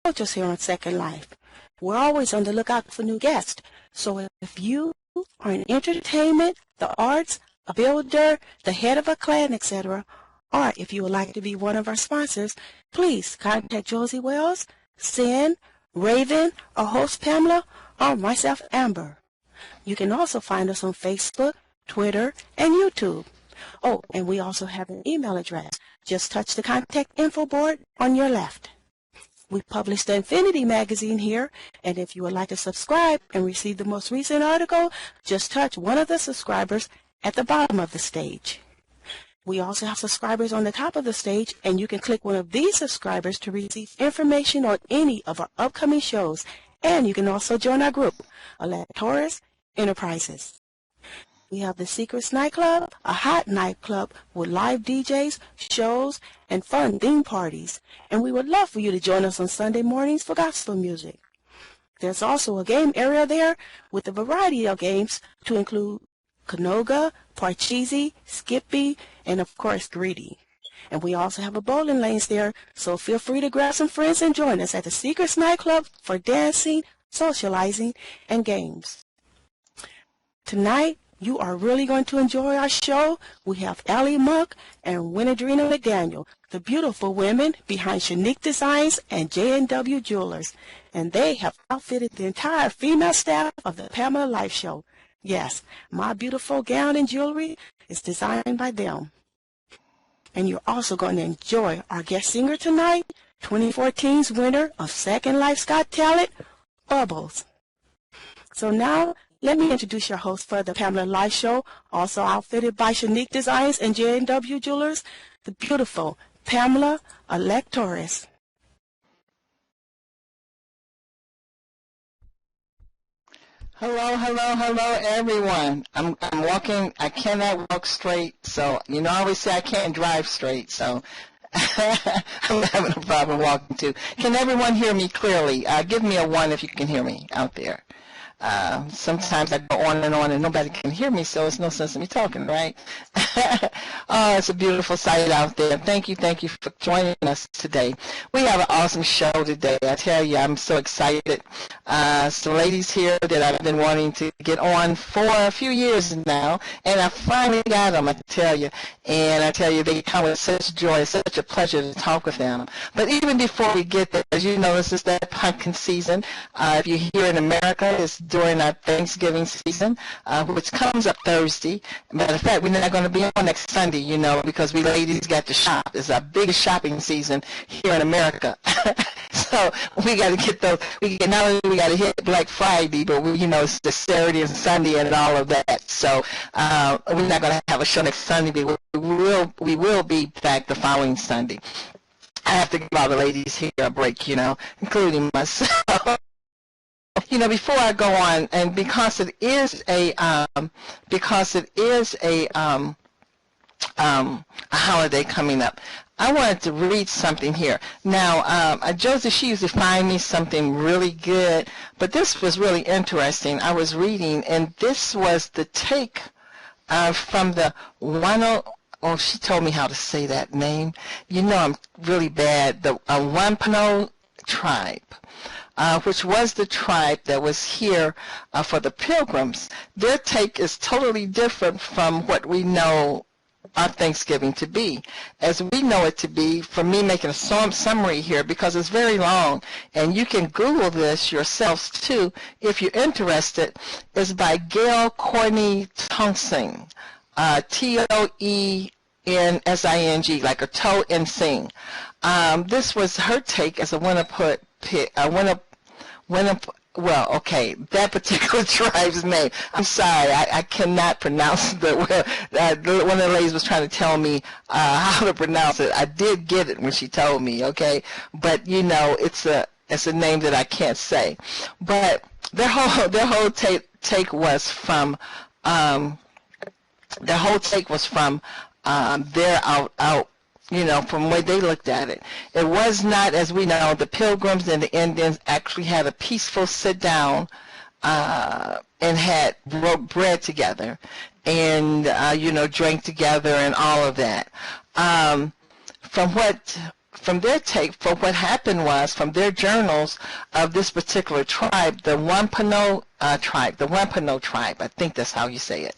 us here on Second Life. We're always on the lookout for new guests. So if you are in entertainment, the arts, a builder, the head of a clan, etc., or if you would like to be one of our sponsors, please contact Josie Wells, Sin, Raven, or host Pamela, or myself, Amber. You can also find us on Facebook, Twitter, and YouTube. Oh, and we also have an email address. Just touch the contact info board on your left. We publish the Infinity magazine here, and if you would like to subscribe and receive the most recent article, just touch one of the subscribers at the bottom of the stage. We also have subscribers on the top of the stage, and you can click one of these subscribers to receive information on any of our upcoming shows, and you can also join our group, Electoris Enterprises. We have the Secrets Nightclub, a hot nightclub with live DJs, shows, and fun theme parties. And we would love for you to join us on Sunday mornings for gospel music. There's also a game area there with a variety of games to include Canoga, Parcheesi, Skippy, and of course Greedy. And we also have a bowling lanes there, so feel free to grab some friends and join us at the Secrets Nightclub for dancing, socializing, and games. Tonight, you are really going to enjoy our show. We have Ellie Monk and Winadrina McDaniel, the beautiful women behind Shoenique Designs and J&W Jewelers. And they have outfitted the entire female staff of the Pamela Live Show. Yes, my beautiful gown and jewelry is designed by them. And you're also going to enjoy our guest singer tonight, 2014's winner of Second Life's Got Talent, Bubbles. So now, let me introduce your host for the Pamela Live Show, also outfitted by Shoenique Designs and J&W Jewelers, the beautiful Pamela Electoris. Hello, hello, hello, everyone. I'm walking. I cannot walk straight, so I always say I can't drive straight, so I'm having a problem walking too. Can everyone hear me clearly? Give me a 1 if you can hear me out there. Sometimes I go on and nobody can hear me, so it's no sense in me talking, right? Oh, it's a beautiful sight out there. Thank you for joining us today. We have an awesome show today. I tell you, I'm so excited. Some ladies here that I've been wanting to get on for a few years now, and I finally got them, I tell you. And I tell you, they come with such joy. It's such a pleasure to talk with them. But even before we get there, as you know, this is that pumpkin season. If you're here in America, it's during our Thanksgiving season, which comes up Thursday. Matter of fact, we're not going to be on next Sunday, because we ladies got to shop. It's our biggest shopping season here in America. So we got to get those. Not only we got to hit Black Friday, but it's the Saturday and Sunday and all of that. So we're not going to have a show next Sunday, but we will be back the following Sunday. I have to give all the ladies here a break, including myself. Before I go on, and because it is a holiday coming up, I wanted to read something here. Now, Josie, she used to find me something really good, but this was really interesting. I was reading, and this was the take from the oh, she told me how to say that name. I'm really bad. The Wampano tribe. Which was the tribe that was here for the Pilgrims. Their take is totally different from what we know our Thanksgiving to be. As we know it to be, for me making a summary here, because it's very long, and you can Google this yourselves too if you're interested, is by Gail Courtney Tongsing, Toensing, like a toe and sing. This was her take as a that particular tribe's name. I'm sorry, I cannot pronounce the one of the ladies was trying to tell me how to pronounce it. I did get it when she told me, okay, but it's a name that I can't say. But their whole take was from their out. From the way they looked at it. It was not, as we know, the Pilgrims and the Indians actually had a peaceful sit-down and broke bread together and, drank together and all of that. From what from their take for what happened was, from their journals of this particular tribe, the Wampano tribe, I think that's how you say it,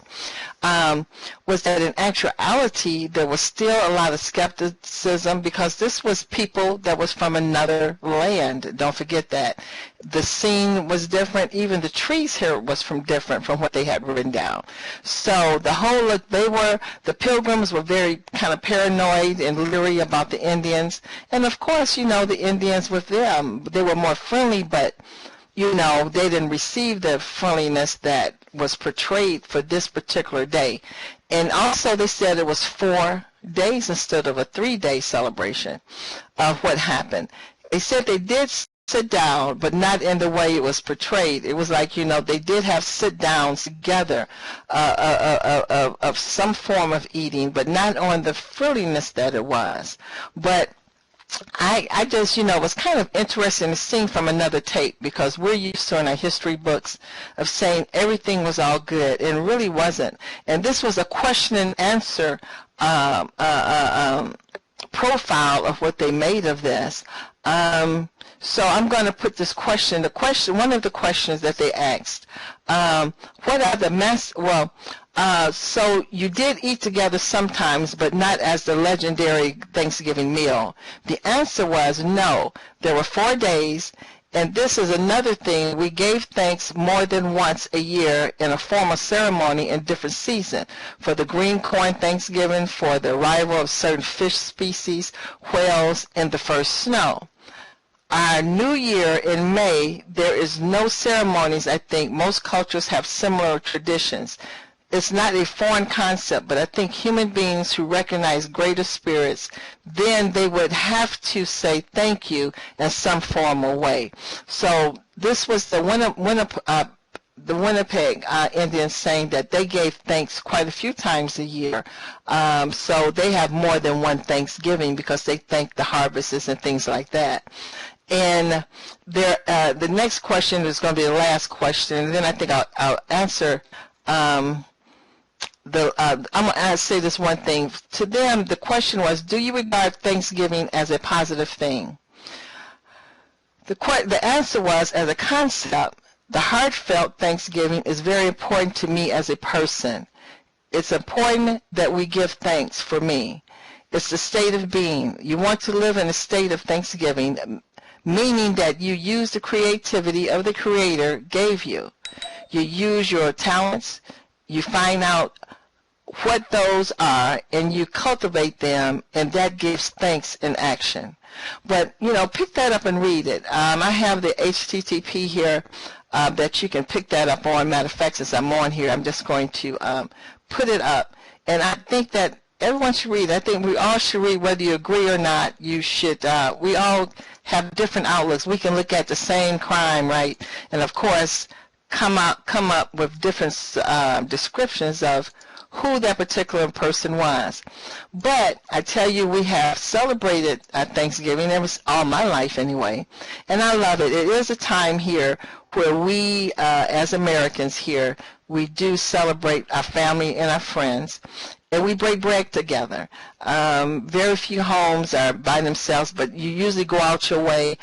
was that in actuality there was still a lot of skepticism because this was people that was from another land. Don't forget that. The scene was different. Even the trees here was different from what they had written down. So the Pilgrims were very kind of paranoid and leery about the Indians. And of course, the Indians with them, they were more friendly, but they didn't receive the friendliness that was portrayed for this particular day. And also they said it was 4 days instead of a 3-day celebration of what happened. They said they did sit down, but not in the way it was portrayed. It was like, they did have sit-downs together of some form of eating, but not on the friendliness that it was. But I just, was kind of interested in seeing from another take, because we're used to in our history books of saying everything was all good, and it really wasn't. And this was a question and answer profile of what they made of this. So I'm going to put this question. One of the questions that they asked, what are the so you did eat together sometimes, but not as the legendary Thanksgiving meal. The answer was no. There were 4 days, and this is another thing. We gave thanks more than once a year in a formal ceremony in different season. For the green corn Thanksgiving, for the arrival of certain fish species, whales, and the first snow. Our New Year in May, there is no ceremonies. I think most cultures have similar traditions. It's not a foreign concept, but I think human beings who recognize greater spirits, then they would have to say thank you in some formal way. So this was the Winnipeg Indians saying that they gave thanks quite a few times a year. So they have more than one Thanksgiving because they thank the harvests and things like that. And the next question is going to be the last question, and then I think I'll answer. I'm going to say this one thing. To them, the question was, do you regard Thanksgiving as a positive thing? The answer was, as a concept, the heartfelt Thanksgiving is very important to me as a person. It's important that we give thanks for me. It's the state of being. You want to live in a state of thanksgiving, meaning that you use the creativity of the Creator gave you. You use your talents, you find out what those are, and you cultivate them, and that gives thanks in action. But, pick that up and read it. I have the HTTP here that you can pick that up on. Matter of fact, since I'm on here, I'm just going to put it up. And I think that everyone should read. I think we all should read, whether you agree or not. You should. We all have different outlooks. We can look at the same crime, right? And of course, come up with different descriptions of who that particular person was. But I tell you, we have celebrated Thanksgiving. It was all my life anyway, and I love it. It is a time here where we, as Americans here, we do celebrate our family and our friends, and we break bread together. Very few homes are by themselves, but you usually go out your way.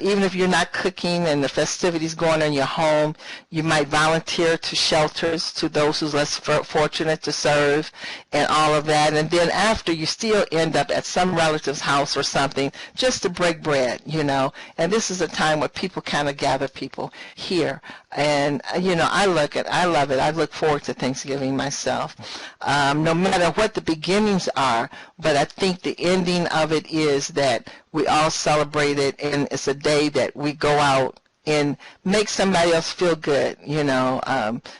Even if you're not cooking and the festivities going on in your home, you might volunteer to shelters, to those who's less fortunate to serve, and all of that. And then after, you still end up at some relative's house or something just to break bread, And this is a time where people kind of gather people here. And, I love it. I look forward to Thanksgiving myself. No matter what the beginnings are, but I think the ending of it is that we all celebrate it, and it's a day that we go out and make somebody else feel good,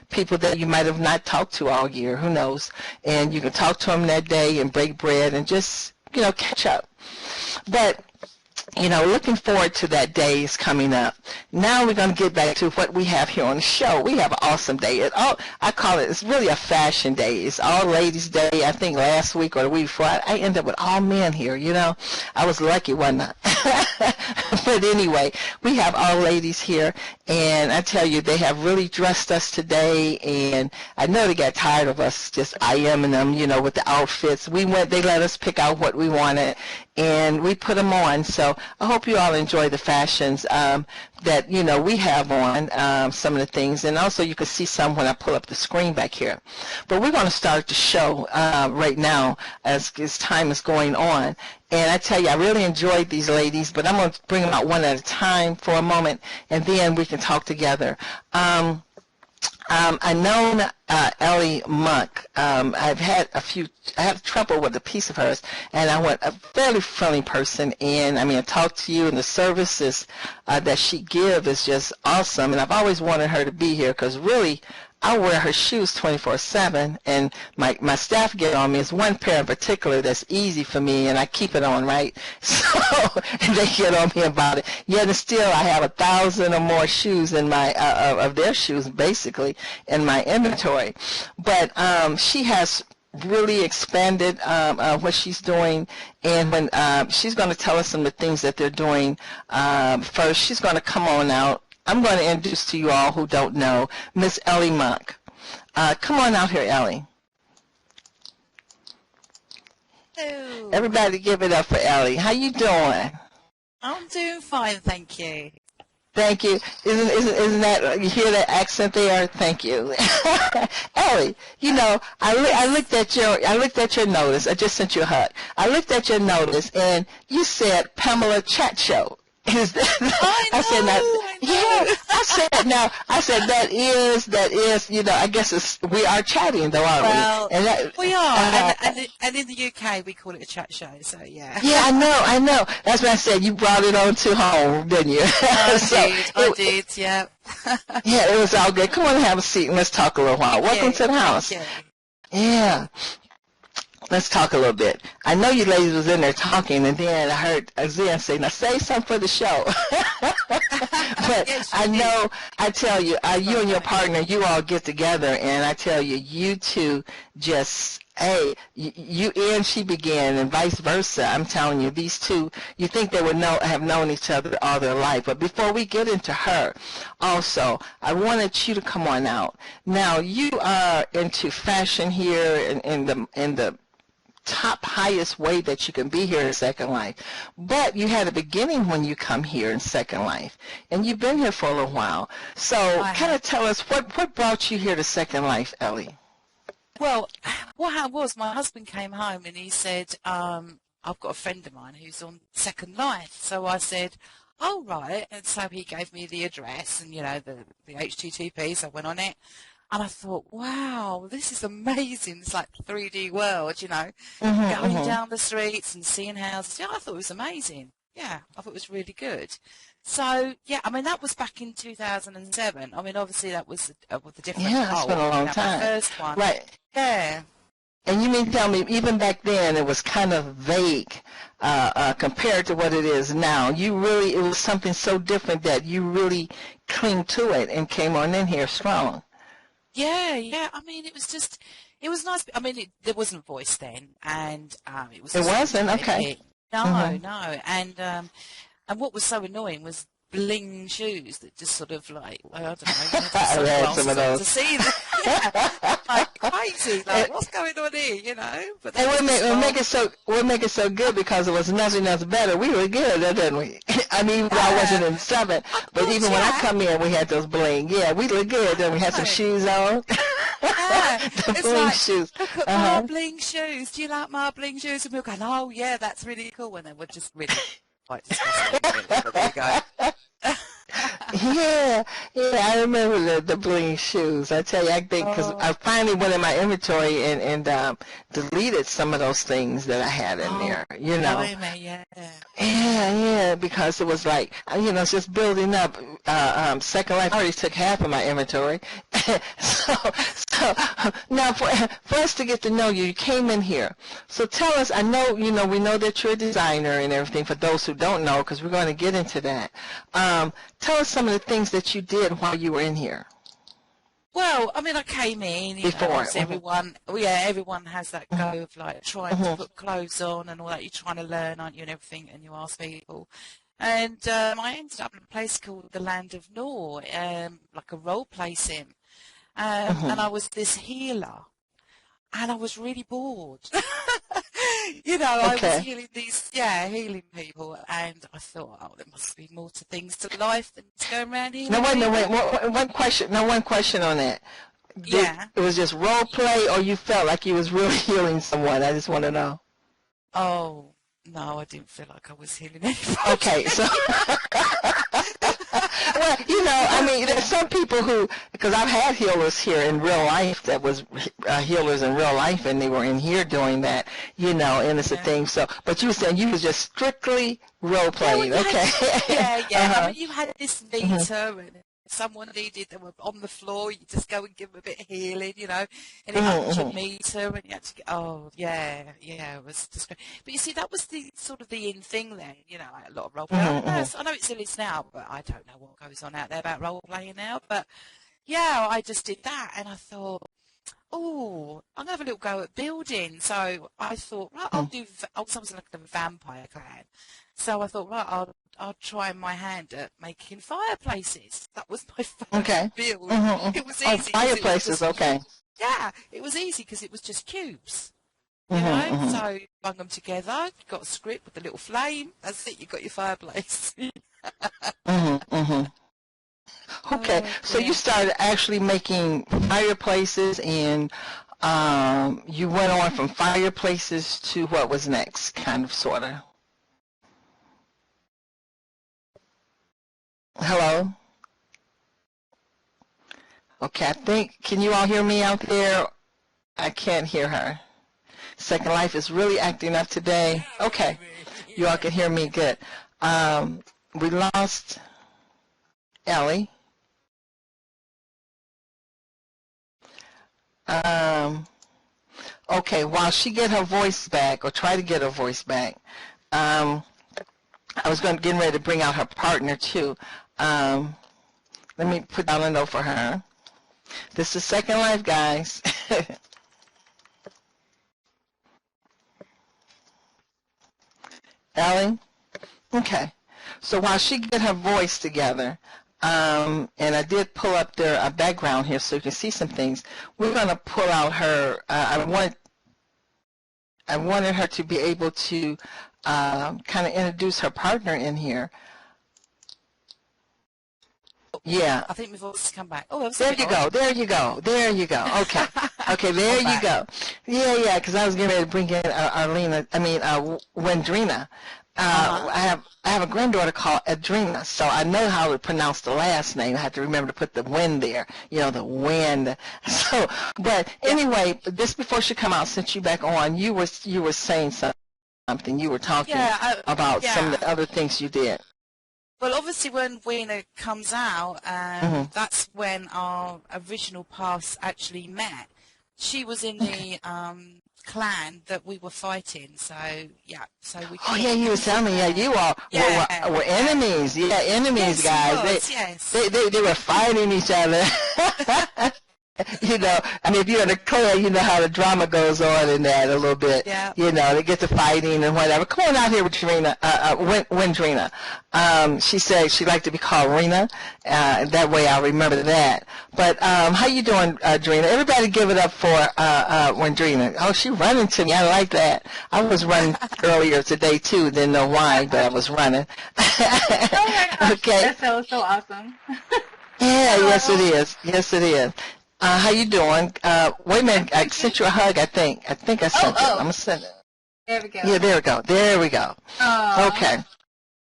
people that you might have not talked to all year, who knows, and you can talk to them that day and break bread and just, catch up. But looking forward to that day is coming up. Now we're going to get back to what we have here on the show. We have an awesome day. I call it, it's really a fashion day. It's all ladies day. I think last week or the week before, I ended up with all men here, I was lucky, wasn't I? But anyway, we have all ladies here, and I tell you, they have really dressed us today, and I know they got tired of us just IMing them, with the outfits. They let us pick out what we wanted, and we put them on. So I hope you all enjoy the fashions that, we have on, some of the things. And also you can see some when I pull up the screen back here. But we're going to start the show right now as time is going on. And I tell you, I really enjoyed these ladies, but I'm going to bring them out one at a time for a moment, and then we can talk together. I know Ellie Monk. I had trouble with a piece of hers, and I want a fairly friendly person, and I talk to you, and the services that she gives is just awesome, and I've always wanted her to be here because really I wear her shoes 24/7, and my staff get on me. It's one pair in particular that's easy for me, and I keep it on, right? So and they get on me about it. Yet still, I have 1,000 or more shoes in my of their shoes basically in my inventory. But she has really expanded what she's doing, and when she's going to tell us some of the things that they're doing. First, she's going to come on out. I'm going to introduce to you all who don't know Miss Ellie Monk. Come on out here, Ellie. Hello. Everybody give it up for Ellie. How you doing? I'm doing fine, thank you. Thank you. Isn't that, you hear that accent there? Thank you. Ellie, I looked at your notice. I just sent you a hug. I looked at your notice, and you said Pamela Chat Show. I said that is, I guess we are chatting though, aren't we? Well, we are, and in the UK we call it a chat show, so yeah. Yeah, I know. That's what I said. You brought it on to home, didn't you? I did, yeah. Yeah, it was all good. Come on and have a seat and let's talk a little while. Welcome to the house. Yeah. Let's talk a little bit. I know you ladies was in there talking, and then I heard Zen say, now say something for the show. But yes, I tell you, you and your partner, you all get together, and I tell you, you two just, hey, you and she began, and vice versa. I'm telling you, these two, you think they would have known each other all their life. But before we get into her, also, I wanted you to come on out. Now, you are into fashion here in the top highest way that you can be here in Second Life, but you had a beginning when you come here in Second Life, and you've been here for a little while. So kind of tell us what brought you here to Second Life, Ellie? Well, what happened was my husband came home and he said, I've got a friend of mine who's on Second Life. So I said, oh right, and so he gave me the address and the HTTP, so I went on it. And I thought, wow, this is amazing. It's like 3D world, going down the streets and seeing houses. Yeah, I thought it was amazing. Yeah, I thought it was really good. So, yeah, that was back in 2007. Obviously that was with a different Yeah, it's been a long time. The first one. Right. Yeah. And you mean tell me, even back then it was kind of vague compared to what it is now. It was something so different that you really cling to it and came on in here strong. Yeah. It was nice. There wasn't voice then, and it was. It wasn't okay. No. And what was so annoying was bling shoes that just sort of like I don't know. I had some of those to see them. Yeah, like crazy. Like what's going on here? But we'll make it so good because it was nothing else better. We were good, didn't we? I wasn't in 7, but even when I come in, we had those bling. Yeah, we look good. Then we had some shoes on. Yeah, the bling shoes. Look at marbling shoes. Do you like marbling shoes? And we were going, oh yeah, that's really cool. And they were just really quite disgusting. Really, but there you go. Yeah, yeah, I remember the bling shoes. I tell you, I think because Oh, I finally went in my inventory and deleted some of those things that I had in oh, there, you know. blimey, yeah, Yeah, yeah. yeah, because it was like, it's just building up. Second Life already took half of my inventory. so, so now for us to get to know you, you came in here. So tell us, I know, we know that you're a designer and everything for those who don't know, because we're going to get into that. Tell us some of the things that you did while you were in here Well, I mean, I came in, before. obviously everyone, well, yeah, everyone has that Mhm, go of like trying to mhm, put clothes on and all that. You're trying to learn, aren't you, and everything, and you ask people. And I ended up in a place called the Land of Nor, like a role play sim. And mhm. I was this healer, and I was really bored. I was Okay. healing healing people, and I thought, oh, there must be more to things to life than just going around Now healing wait, no, wait. people. One question. Now one question on that. Yeah. It was just role play, or you felt like you was really healing someone? I just want to know. Oh, no, I didn't feel like I was healing anybody. Okay, so well, I mean, there's some people who, because I've had healers here in real life that was healers in real life, and they were in here doing that, and it's a Yeah. thing. So, but you were saying you was just strictly role Yeah, well, playing, you had, okay? yeah, yeah. I Uh-huh. mean, you had this Hmm. meter, and if someone needed, they were on the floor, you just go and give them a bit of healing, and it upped your Hmm. meter, and you had to get, oh, yeah, yeah, it was just great. But you see, that was the sort of the in thing then, like a lot of role Hmm. play. Hmm. I know it's is now, but I don't know what goes on out there about role playing now. But yeah, I just did that, and I thought, oh, I'm gonna have a little go at building. So I thought, right, Hmm. I was something like a vampire clan. So I thought, right, I'll try my hand at making fireplaces. That was my first Okay. build. Hmm. It was Oh, easy because it was fireplaces. just, Okay. yeah, it was easy because it was just cubes. Hmm. Hmm. So bung them together, got a script with a little flame. That's it. You got your fireplace. Hmm. Hmm. Okay, Oh so you dear. started actually making fireplaces, and you went on from fireplaces to what was next, kind of, sort of. Hello? Okay, I think, can you all hear me out there? I can't hear her. Second Life is really acting up today. Okay, you all can hear me good. We lost Ellie. Um, okay, while she get her voice back, or try to get her voice back, um, I was getting ready to bring out her partner too. Um, Let me put down a note for her. This is Second Life, guys. Ellie? Okay. So while she get her voice together, and I did pull up their background here so you can see some things, we're going to pull out her, I wanted her to be able to kind of introduce her partner in here. Yeah. I think my voice has come back. Oh, that was a There bit you odd. go. There you go. There you go. Okay. Okay. There I'm you back. go. Yeah, yeah. Because I was getting ready to bring in Arlena. I mean, Wendrina. Uh-huh. I have a granddaughter called Adrena, so I know how to pronounce the last name. I have to remember to put the wind there. The wind. So, but Yeah. anyway, just before she come out, since you back on, you were saying something. You were talking Yeah. about some of Yeah. the other things you did. Well, obviously, when Weena comes out, Mhm. that's when our original past actually met. She was in Okay. the clan that we were fighting, so yeah, so we Oh yeah, connected you were from telling me. Yeah, there. you all Yeah, were yeah. enemies. Yeah, enemies, Yes, he guys. was. Yes. They were fighting each other. I mean, if you're in a clan, you know how the drama goes on in that a little bit. Yeah. They get to fighting and whatever. Come on out here with Trina, Wendrina. She said she'd like to be called Rena. That way I'll remember that. But how you doing, Drina? Everybody give it up for Wendrina. Oh, she running to me. I like that. I was running earlier today too. Didn't know why, but I was running. Oh my gosh, Okay. that's so awesome. Yeah, yes it Hello. is. Yes it is. How you doing? Wait a I'm minute. I doing good. sent you a hug, I think. I think I Oh, sent it. I'm oh, going to send it. there we go. Yeah, there we go. There we go. Oh, Okay.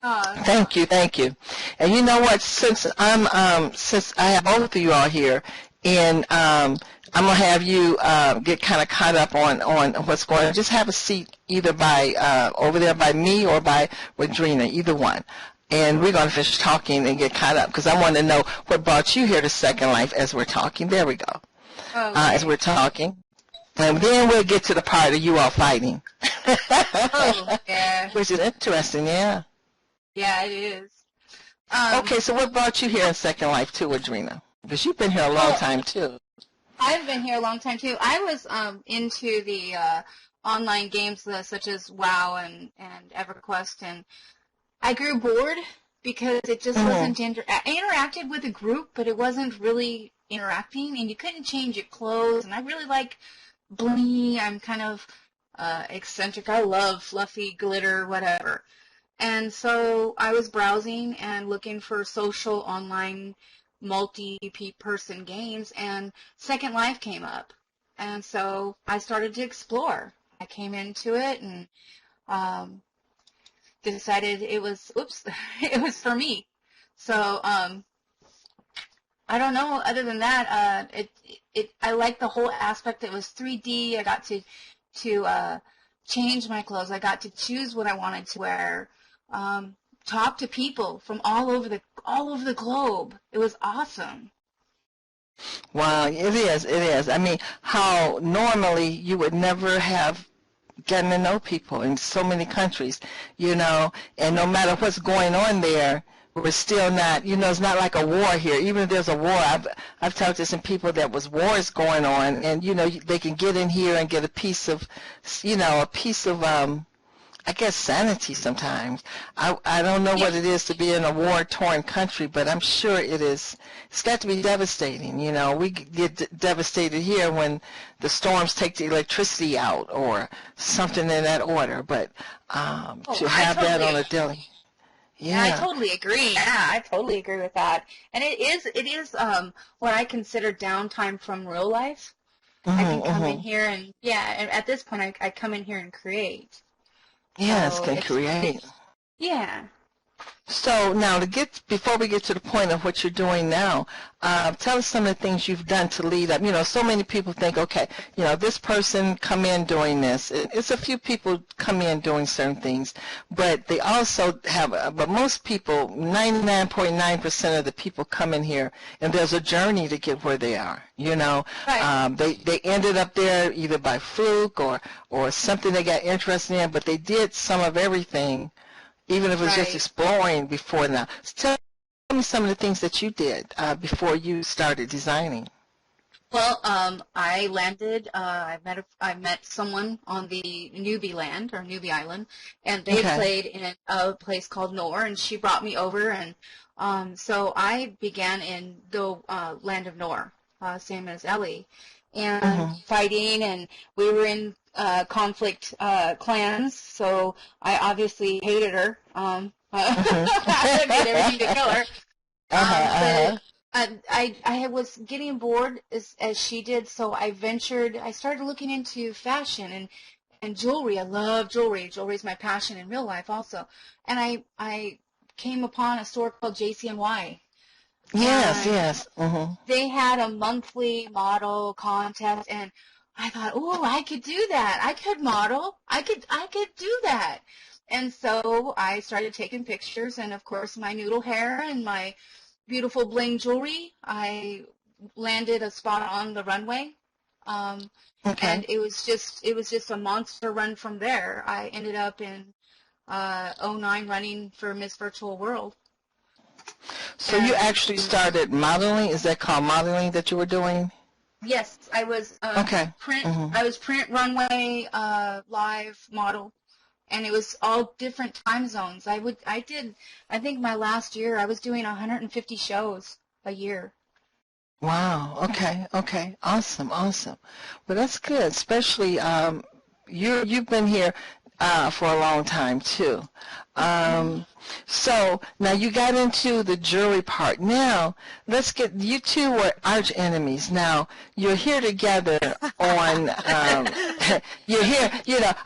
Thank you, thank you. And you know what? Since since I have both of you all here, and I'm gonna have you get kind of caught up on what's going on. Just have a seat either by over there by me or by Rodrina, either one. And we're gonna finish talking and get caught up because I want to know what brought you here to Second Life as we're talking. There we go. As we're talking. And then we'll get to the part of you all fighting. Oh, yeah. Which is interesting, yeah. Yeah, it is. Okay, so what brought you here in Second Life too, Adrena? Because you've been here a long time too. I've been here a long time too. I was into the online games such as WoW and EverQuest, and I grew bored because it just wasn't I interacted with a group, but it wasn't really interacting, and you couldn't change your clothes. And I really like bling. I'm kind of eccentric. I love fluffy glitter, whatever. And so I was browsing and looking for social online multi-person games, and Second Life came up. And so I started to explore. I came into it and decided it was, it was for me. So I don't know. Other than that, I like the whole aspect. It was 3D. I got to change my clothes. I got to choose what I wanted to wear. Talk to people from all over the globe. It was awesome. Wow, it is, it is. I mean, how normally you would never have gotten to know people in so many countries, you know, and no matter what's going on there, we're still not, you know, it's not like a war here. Even if there's a war, I've talked to some people that was wars going on, and, you know, they can get in here and get a piece of, you know, I guess sanity sometimes. I don't know what it is to be in a war-torn country, but I'm sure it is. It's got to be devastating. You know, we get devastated here when the storms take the electricity out or something in that order. But to have that on a daily, yeah, I totally agree. Yeah, I totally agree with that. And it is what I consider downtime from real life. I can come in here and and at this point I come in here and create. Yes, So can create. Yeah. So now, before we get to the point of what you're doing now, tell us some of the things you've done to lead up. You know, so many people think, okay, you know, this person come in doing this. It's a few people come in doing certain things, but they also have. But most people, 99.9% of the people come in here, and there's a journey to get where they are. You know, right. They ended up there either by fluke or something they got interested in, but they did some of everything. Even if it was just exploring before now. So tell me some of the things that you did before you started designing. Well, I landed. I met someone on the Newbie land or Newbie Island, and they played in a place called Nor, and she brought me over, and so I began in the land of Nor, same as Ellie, and fighting, and we were in conflict clans, so I obviously hated her. I did everything to kill her. But I was getting bored as she did, so I started looking into fashion and jewelry. I love jewelry. Jewelry is my passion in real life also. And I came upon a store called JCNY. Yes. They had a monthly model contest, and I thought, oh, I could do that. I could model. I could do that. And so I started taking pictures, and of course my noodle hair and my beautiful bling jewelry. I landed a spot on the runway, and it was just a monster run from there. I ended up in 2009 running for Miss Virtual World. So you actually started modeling? Is that called modeling that you were doing? Yes, I was print. I was print, runway, live model, and it was all different time zones. I think my last year I was doing 150 shows a year. Wow. Okay. Awesome. Well, that's good. Especially you've been here for a long time too. So now you got into the jewelry part. Now let's get, you two were arch enemies. Now you're here together on you're here,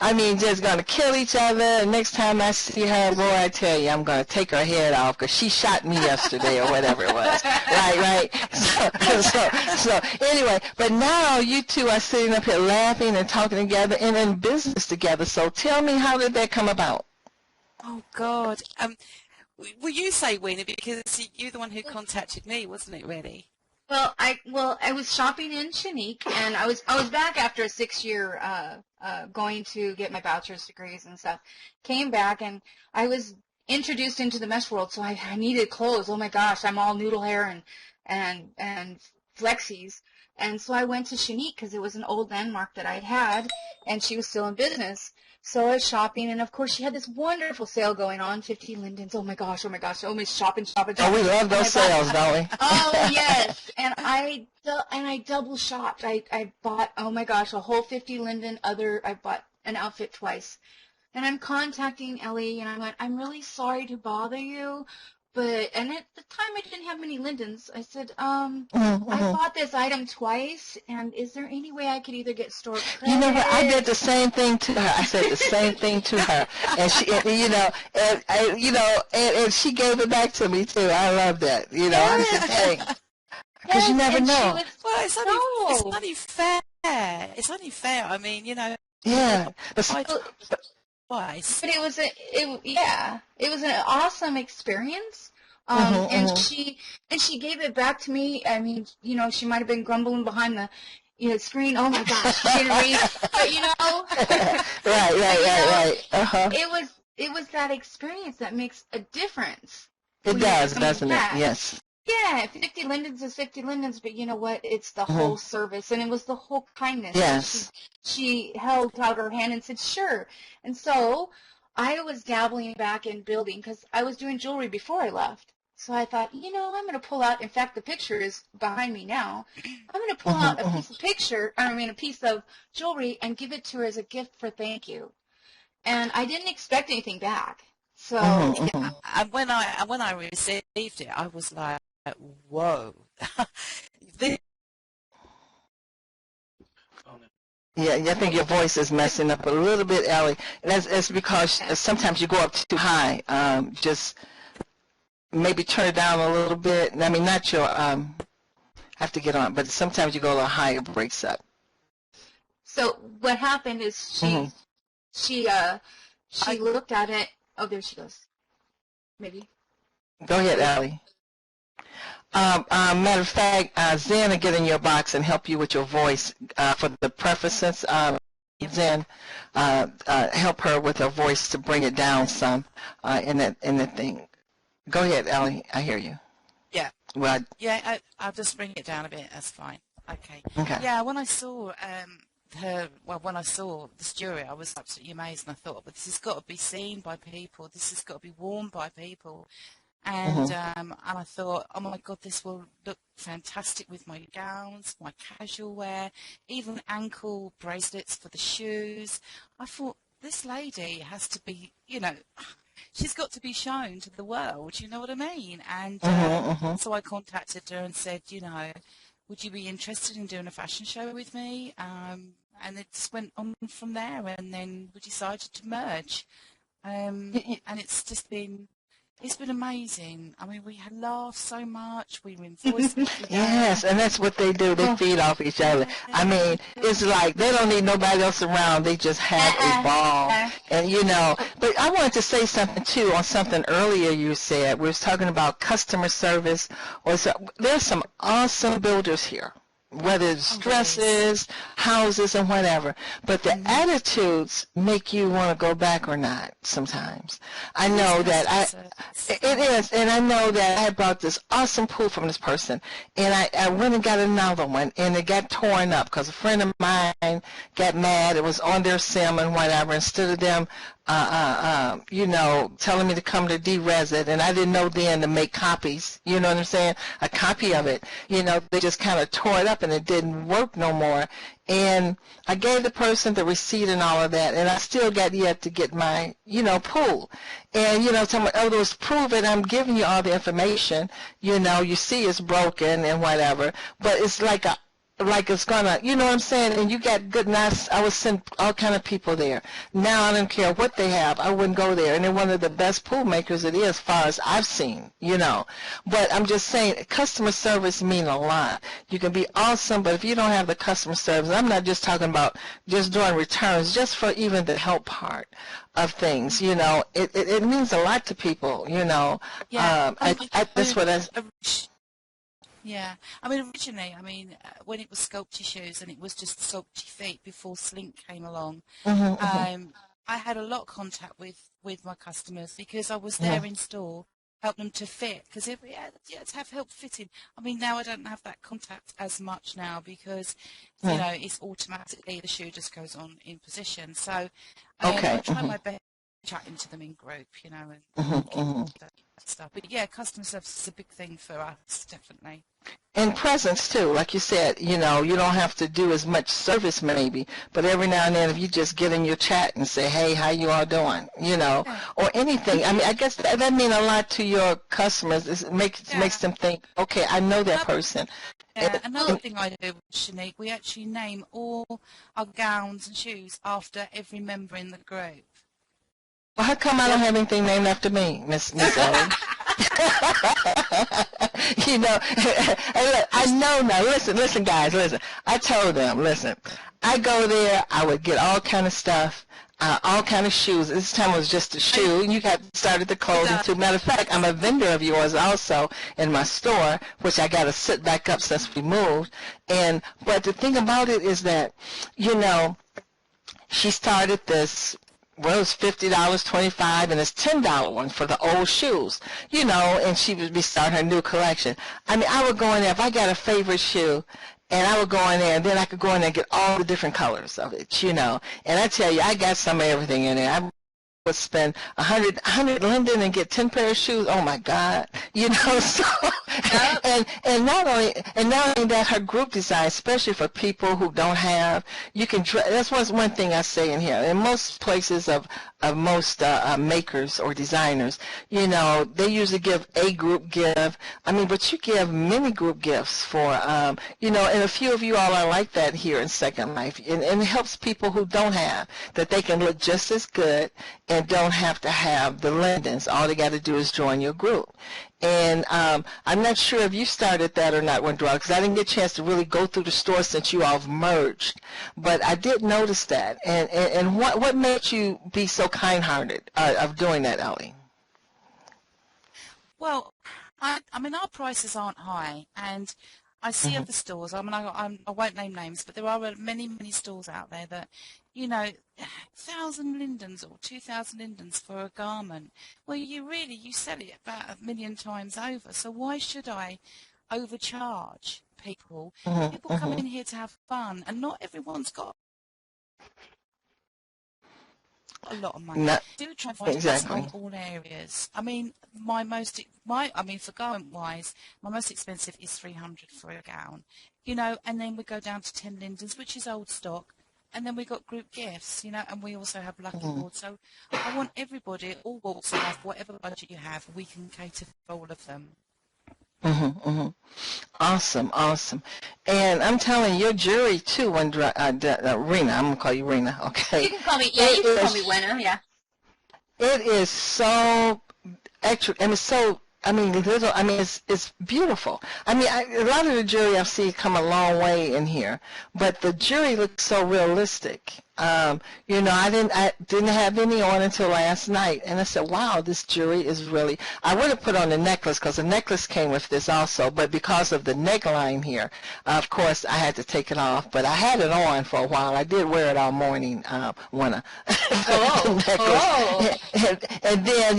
I mean, just gonna kill each other. And next time I see her, boy, I tell you, I'm gonna take her head off because she shot me yesterday or whatever it was. Right. So anyway, but now you two are sitting up here laughing and talking together and in business together. So tell me, how did that come about? Oh God. Will you say, Weena, because you're the one who contacted me, wasn't it, really? Well, I was shopping in shoenique, and I was back after a 6-year going to get my bachelor's degrees and stuff. Came back, and I was introduced into the mesh world, so I needed clothes. Oh my gosh, I'm all noodle hair and flexies. And so I went to shoenique because it was an old landmark that I'd had, and she was still in business. So I was shopping, and of course she had this wonderful sale going on, 50 lindens. Oh my gosh, almost shopping. Oh, we love those sales, don't we? Oh yes, and I double shopped. I bought, oh my gosh, a whole 50 linden. I bought an outfit twice, and I'm contacting Ellie, and I went, I'm really sorry to bother you, and at the time I didn't have many lindens. I said, I bought this item twice, and is there any way I could either get store credit? You know what? I did the same thing to her. I said the same thing to her, and she, and she gave it back to me too. I love that. I was just saying, because you never know. Well, it's only fair. It's only fair. I mean, Yeah. Twice. But it was an awesome experience. And she gave it back to me. I mean, she might have been grumbling behind the screen. Oh my gosh, she didn't read. But Right. It was that experience that makes a difference. It does, doesn't it? Yes. Yeah, 50 lindens is 50 lindens, but you know what? It's the whole service, and it was the whole kindness. Yes. She held out her hand and said, sure. And so I was dabbling back in building because I was doing jewelry before I left. So I thought, I'm going to pull out, in fact, the picture is behind me now. I'm going to pull out a piece of jewelry and give it to her as a gift for thank you. And I didn't expect anything back. So and when I received it, I was like, whoa. Yeah, I think your voice is messing up a little bit, Ellie. And that's because sometimes you go up too high. Just maybe turn it down a little bit. I mean, not your, have to get on, but sometimes you go a little higher, it breaks up. So what happened is she looked at it. Oh, there she goes. Maybe. Go ahead, Ellie. Matter of fact, Zen will get in your box and help you with your voice for the preferences. Zen, help her with her voice to bring it down some in the thing. Go ahead, Ellie. I hear you. Yeah. Well. Yeah, I'll just bring it down a bit. That's fine. Okay. Yeah, when I saw when I saw this jewelry, I was absolutely amazed, and I thought, but this has got to be seen by people. This has got to be worn by people. And I thought, oh my God, this will look fantastic with my gowns, my casual wear, even ankle bracelets for the shoes. I thought, this lady has to be, she's got to be shown to the world, you know what I mean? And so I contacted her and said, would you be interested in doing a fashion show with me? And it just went on from there, and then we decided to merge. And it's just been... It's been amazing. I mean, we had laughed so much. We were in voice. Yes, and that's what they do. They feed off each other. I mean, it's like they don't need nobody else around. They just have a ball. And, but I wanted to say something, too, on something earlier you said. We was talking about customer service. There's some awesome builders here, whether it's dresses, houses, and whatever. But the attitudes make you want to go back or not sometimes. I know that it is, and I know that I bought this awesome pool from this person, and I went and got another one, and it got torn up because a friend of mine got mad. It was on their sim and whatever. Instead of them telling me to come to de-res it, and I didn't know then to make copies, you know what I'm saying, a copy of it. They just kind of tore it up and it didn't work no more. And I gave the person the receipt and all of that, and I still got yet to get my, pool. And, tell me, oh, those prove it, I'm giving you all the information, you see it's broken and whatever, but it's like it's gonna, you know what I'm saying? And you got good, nice, I would send all kind of people there. Now I don't care what they have, I wouldn't go there. And they're one of the best pool makers it is, as far as I've seen, But I'm just saying, customer service mean a lot. You can be awesome, but if you don't have the customer service, I'm not just talking about just doing returns, just for even the help part of things, it means a lot to people, Yeah. That's what I... Yeah, originally, when it was sculpture shoes and it was just sculpture feet before Slink came along, I had a lot of contact with my customers because I was there in store, helping them to fit, because you had to have help fitting. Now I don't have that contact as much now because, it's automatically, the shoe just goes on in position. So I try my best chatting to them in group, and that stuff. But yeah, customer service is a big thing for us, definitely. And presence too, like you said, you don't have to do as much service maybe, but every now and then if you just get in your chat and say, hey, how you all doing, or anything. I guess that means a lot to your customers. It makes them think, okay, I know that person. Another thing I do with Shoenique, we actually name all our gowns and shoes after every member in the group. Well, how come I don't have anything named after me, Miss Ellen? I know now. Listen, guys, listen. I told them, listen, I go there, I would get all kind of stuff, all kind of shoes. This time it was just a shoe, and you got started the clothing too. Matter of fact, I'm a vendor of yours also in my store, which I got to sit back up since we moved. But the thing about it is that, she started this. Well, it was $50, $25, and it's $10 one for the old shoes, and she would be starting her new collection. I would go in there, if I got a favorite shoe, and I would go in there, and then I could go in there and get all the different colors of it, And I tell you, I got some of everything in there. I would spend $100 Linden and get 10 pair of shoes. Oh my God, So and not only that, her group design, especially for people who don't have, you can. That's one thing I say in here. In most places of most makers or designers, they usually give a group gift. But you give many group gifts for, and a few of you all are like that here in Second Life, and it helps people who don't have, that they can look just as good and don't have to have the Lindens. All they got to do is join your group. And I'm not sure if you started that or not, Wendell, because I didn't get a chance to really go through the store since you all have merged. But I did notice that. And what made you be so kind-hearted of doing that, Ellie? Well, our prices aren't high, and I see other stores. I won't name names, but there are many, many stores out there that, 1,000 Lindens or 2,000 Lindens for a garment. Well, you sell it about 1 million times over. So why should I overcharge people? People come in here to have fun, and not everyone's got a lot of money. Do try and find Exactly. in all areas. For garment wise, my most expensive is $300 for a gown. And then we go down to 10 Lindens, which is old stock. And then we got group gifts, and we also have lucky boards. So I want everybody, all walks of life, whatever budget you have, we can cater for all of them. Awesome. And I'm telling you, your jury too, Rena, I'm gonna call you Rena, okay? You can call me, Wena, yeah. It is so extra, it's beautiful. A lot of the jewelry I've seen come a long way in here, but the jewelry looks so realistic. I didn't have any on until last night, and I said, wow, this jewelry is really, I would have put on the necklace because the necklace came with this also, but because of the neckline here, of course, I had to take it off, but I had it on for a while. I did wear it all morning, And then,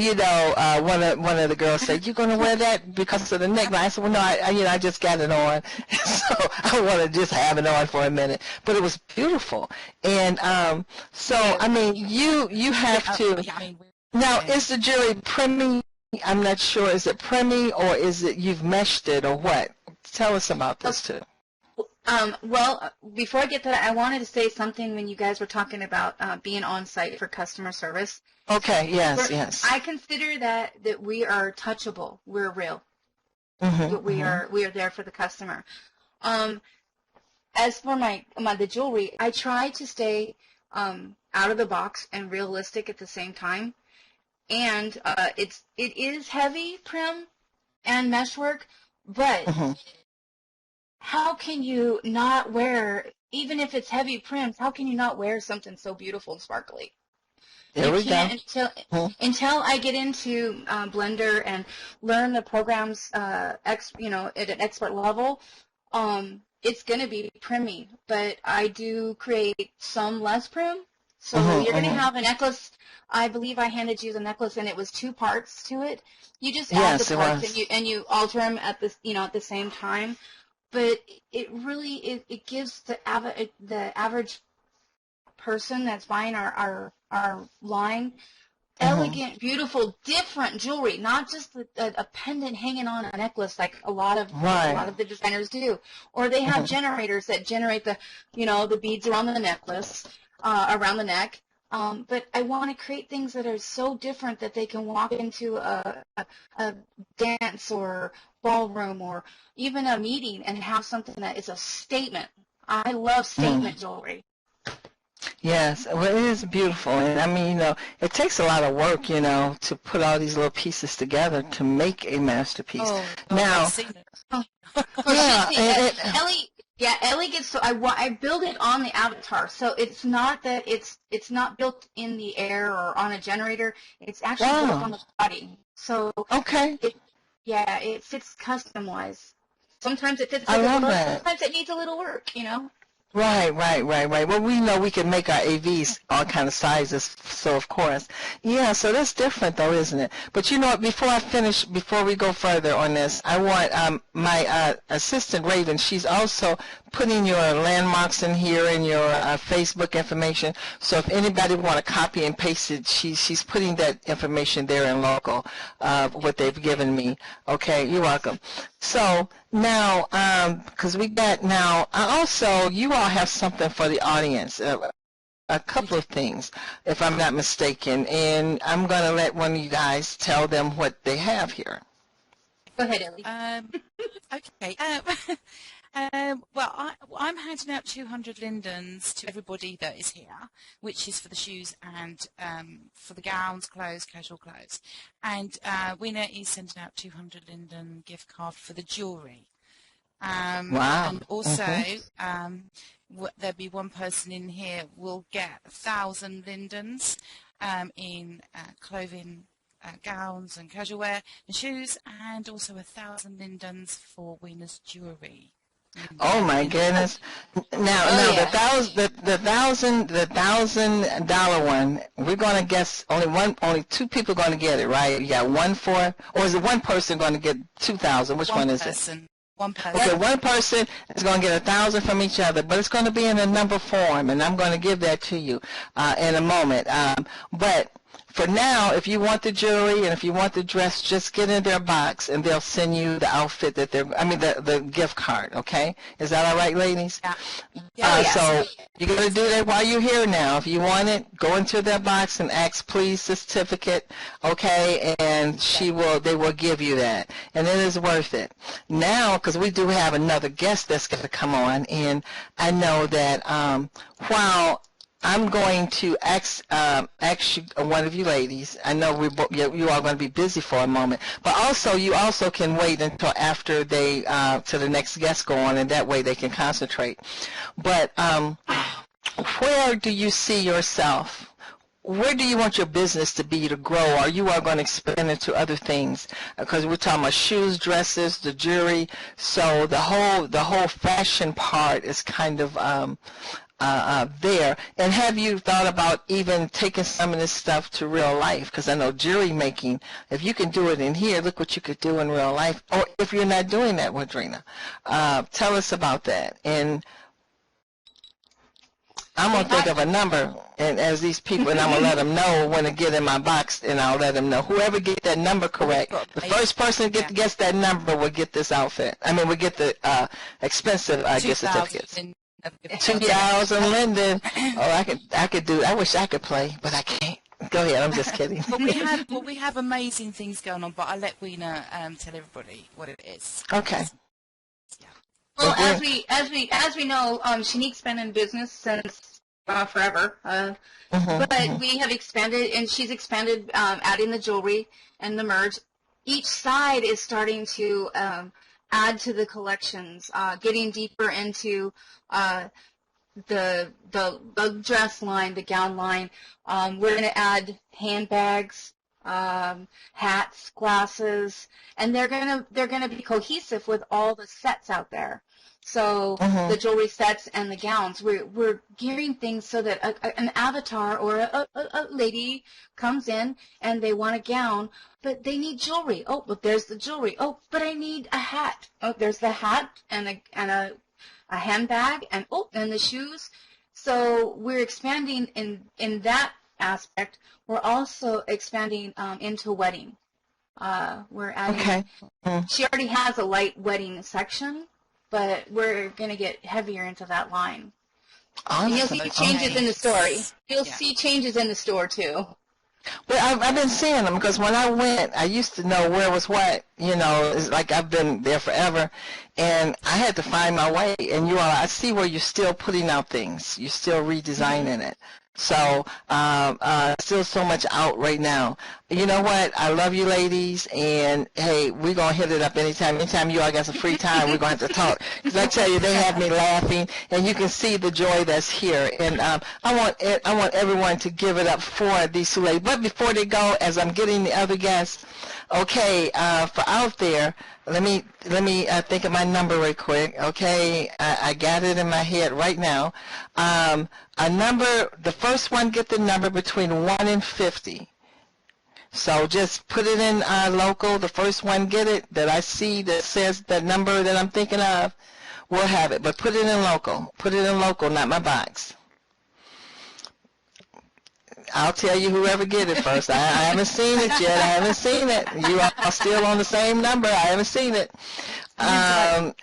one of the girls said, you're going to wear that because of the neckline? I said, well, no, I just got it on, so I want to just have it on for a minute, but it was beautiful. And So I mean, you have to. Yeah, I mean, Now, is the jewelry preemie? I'm not sure. Is it preemie or is it you've meshed it or what? Tell us about this too. Well, before I get to that, I wanted to say something when you guys were talking about being on site for customer service. Okay. Yes. Yes. I consider that we are touchable. We're real. Mm-hmm, We are there for the customer. As for the jewelry, I try to stay out of the box and realistic at the same time. And it is heavy prim and meshwork, but how can you not wear, even if it's heavy prims, how can you not wear something so beautiful and sparkly? There we go. Until I get into Blender and learn the programs, at an expert level, it's going to be primmy. But I do create some less prim. So you're going to have a necklace. I believe I handed you the necklace, and it was 2 parts to it. You just add the parts, and you alter them at the same time. But it really it gives the average person that's buying our line elegant, beautiful, different jewelry, not just a pendant hanging on a necklace like a lot of the designers do. Or they have generators that generate the beads around the necklace, around the neck. But I want to create things that are so different that they can walk into a dance or ballroom or even a meeting and have something that is a statement. I love statement jewelry. Yes, well, it is beautiful, and I mean, it takes a lot of work, to put all these little pieces together to make a masterpiece. Now, I've seen it. Ellie gets. So I build it on the avatar, so it's not that it's not built in the air or on a generator. It's actually built on the body. So it fits custom wise. Sometimes it fits. Sometimes it needs a little work. Right. Well, we know we can make our AVs all kind of sizes, so of course. Yeah, so that's different though, isn't it? But before we go further on this, I want my assistant Raven, she's also putting your landmarks in here and your Facebook information. So if anybody want to copy and paste it, she's putting that information there in local, what they've given me. Okay, you're welcome. So now, because also you all have something for the audience, a couple of things, if I'm not mistaken, and I'm going to let one of you guys tell them what they have here. Go ahead, Ellie. Okay. Well, I'm handing out 200 lindens to everybody that is here, which is for the shoes and for the gowns, clothes, casual clothes. And Weena is sending out 200 linden gift card for the jewellery. Wow. And also, there'll be one person in here will get 1,000 lindens in clothing, gowns and casual wear and shoes, and also 1,000 lindens for Weena's jewellery. Oh my goodness! Now the $1,000 one, we're gonna guess only 2 people going to get it, right? You got one for, or is it one person going to get 2,000? Which one is it? One person. Okay, one person is going to get 1,000 from each other, but it's going to be in a number form, and I'm going to give that to you in a moment. But for now, if you want the jewelry and if you want the dress, just get in their box and they'll send you the outfit that the gift card, okay? Is that all right, ladies? Yeah. So you're going to do that while you're here now. If you want it, go into their box and ask, please, the certificate, okay? And they will give you that. And it is worth it. Now, because we do have another guest that's going to come on, and I know that while I'm going to ask you, one of you ladies. I know you are going to be busy for a moment, but also you also can wait until after they till the next guest go on, and that way they can concentrate. But where do you see yourself? Where do you want your business to be to grow, or you are going to expand into other things? Because we're talking about shoes, dresses, the jewelry. So the whole fashion part is kind of there. And have you thought about even taking some of this stuff to real life? Because I know jewelry making, if you can do it in here, look what you could do in real life. Or if you're not doing that, Wadrina, tell us about that. And I'm gonna think of a number, and as these people, and I'm gonna let them know when to get in my box, and I'll let them know. Whoever get that number correct, the first person that gets that number will get this outfit. I mean, will get the expensive gift certificates. 2,000, Lyndon. Oh, I could do. I wish I could play, but I can't. Go ahead. I'm just kidding. we have amazing things going on, but I'll let Weena tell everybody what it is. Okay. Well, as we know, shoenique's been in business since forever. But we have expanded, and she's expanded, adding the jewelry and the merge. Each side is starting to add to the collections, getting deeper into the dress line, the gown line. We're going to add handbags, hats, glasses, and they're gonna be cohesive with all the sets out there. So the jewelry sets and the gowns, we're gearing things so that an avatar or a lady comes in and they want a gown, but they need jewelry. Oh, but there's the jewelry. Oh, but I need a hat. Oh, there's the hat and a handbag and the shoes. So we're expanding in that aspect. We're also expanding into wedding. We're adding. Okay. She already has a light wedding section, but we're going to get heavier into that line. Awesome. And you'll see changes in the store. You'll see changes in the store too. But I've been seeing them because when I went, I used to know where was what. You know, it's like I've been there forever, and I had to find my way. And I see where you're still putting out things. You're still redesigning it. So still so much out right now. You know what? I love you ladies, and hey, we're going to hit it up anytime. Anytime you all got some free time, we're going to have to talk. Because I tell you, they have me laughing, and you can see the joy that's here. And I want everyone to give it up for these two ladies. But before they go, as I'm getting the other guests, okay, for out there, let me think of my number real quick. Okay, I got it in my head right now. A number, the first one get the number between 1 and 50. So just put it in local. The first one get it that I see that says that number that I'm thinking of, we'll have it. But put it in local. Put it in local, not my box. I'll tell you whoever get it first. I haven't seen it yet. I haven't seen it. You are still on the same number. I haven't seen it. When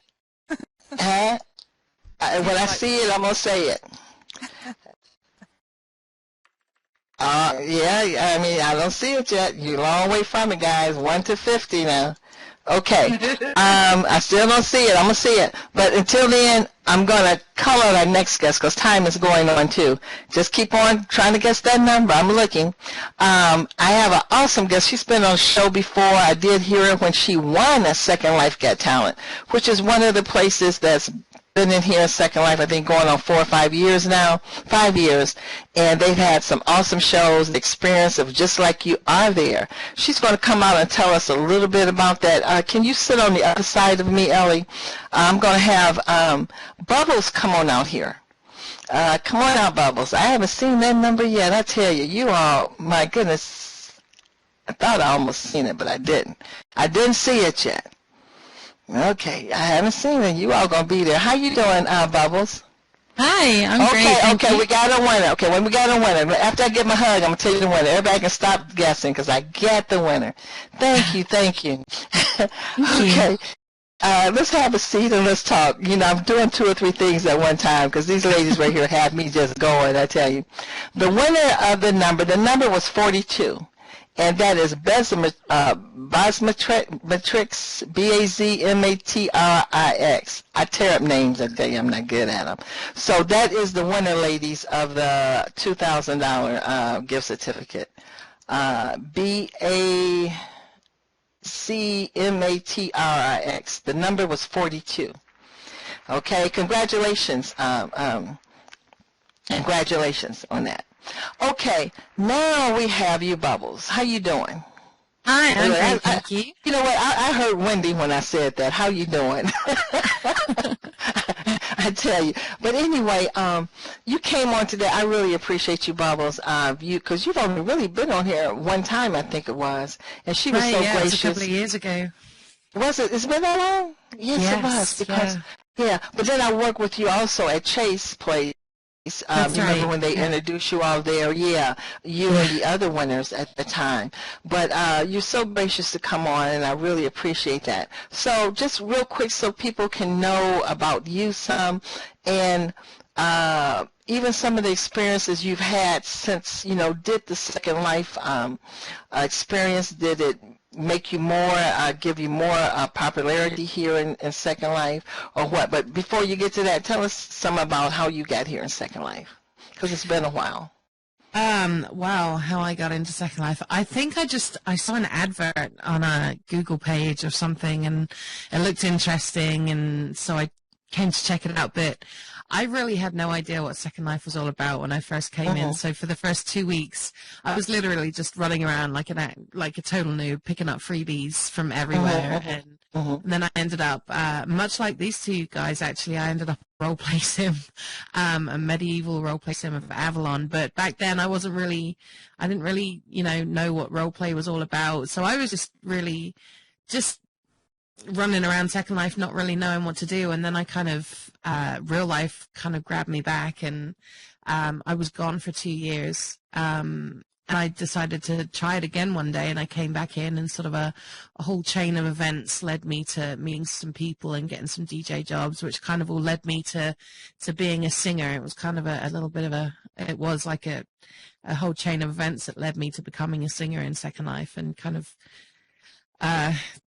I see it, I'm going to say it. Yeah, I mean, I don't see it yet. You're a long way from it, guys. 1 to 50 now. Okay. I still don't see it. I'm going to see it. But until then, I'm going to call out our next guest because time is going on, too. Just keep on trying to guess that number. I'm looking. I have an awesome guest. She's been on the show before. I did hear her when she won a Second Life Got Talent, which is one of the places that's been in here Second Life, I think, going on 4 or 5 years now, 5 years, and they've had some awesome shows, the experience of just like you are there. She's going to come out and tell us a little bit about that. Can you sit on the other side of me, Ellie? I'm going to have Bubbles come on out here. Come on out, Bubbles. I haven't seen that number yet. I tell you, you all, my goodness, I thought I almost seen it, but I didn't. I didn't see it yet. Okay, I haven't seen it. You all gonna be there. How you doing, Bubbles? Hi, I'm great. Okay, we got a winner. Okay, when we got a winner, after I get my hug, I'm gonna tell you the winner. Everybody can stop guessing because I get the winner. Thank you, thank you. Okay, let's have a seat and let's talk. You know, I'm doing 2 or 3 things at one time because these ladies right here have me just going. I tell you, the winner of the number was 42. And that is Basmatrix, Bazmatrix. I tear up names, I tell you, I'm not good at them. So that is the winner, ladies, of the $2,000 gift certificate. Bazmatrix. The number was 42. Okay, congratulations. Congratulations on that. Okay, now we have you, Bubbles. How you doing? Hi, I'm great, thank you. You know what? I heard Wendy when I said that. How you doing? I tell you. But anyway, you came on today. I really appreciate you, Bubbles. Because you've only really been on here one time, I think it was, and she was so gracious. It was a couple of years ago. Was it? It's been that long? Yes, it was. Because but then I worked with you also at Chase Place. That's You remember right. when they Yeah. introduced you all there? Yeah, you and the other winners at the time. But you're so gracious to come on, and I really appreciate that. So just real quick so people can know about you some, and even some of the experiences you've had since, did the Second Life experience. Did it make you more, give you more popularity here in Second Life, or what? But before you get to that, tell us some about how you got here in Second Life, because it's been a while. Wow, how I got into Second Life. I think I saw an advert on a Google page or something, and it looked interesting, and so I came to check it out. But I really had no idea what Second Life was all about when I first came in. So for the first 2 weeks, I was literally just running around like a total noob, picking up freebies from everywhere. And then I ended up, much like these two guys, actually, I ended up roleplay sim, a medieval roleplay sim of Avalon. But back then, I didn't really, know what roleplay was all about. So I was just running around Second Life, not really knowing what to do. And then I kind of, real life kind of grabbed me back, and I was gone for 2 years. And I decided to try it again one day, and I came back in, and sort of a whole chain of events led me to meeting some people and getting some DJ jobs, which kind of all led me to being a singer. It was kind of a little bit of it was like a whole chain of events that led me to becoming a singer in Second Life, and kind of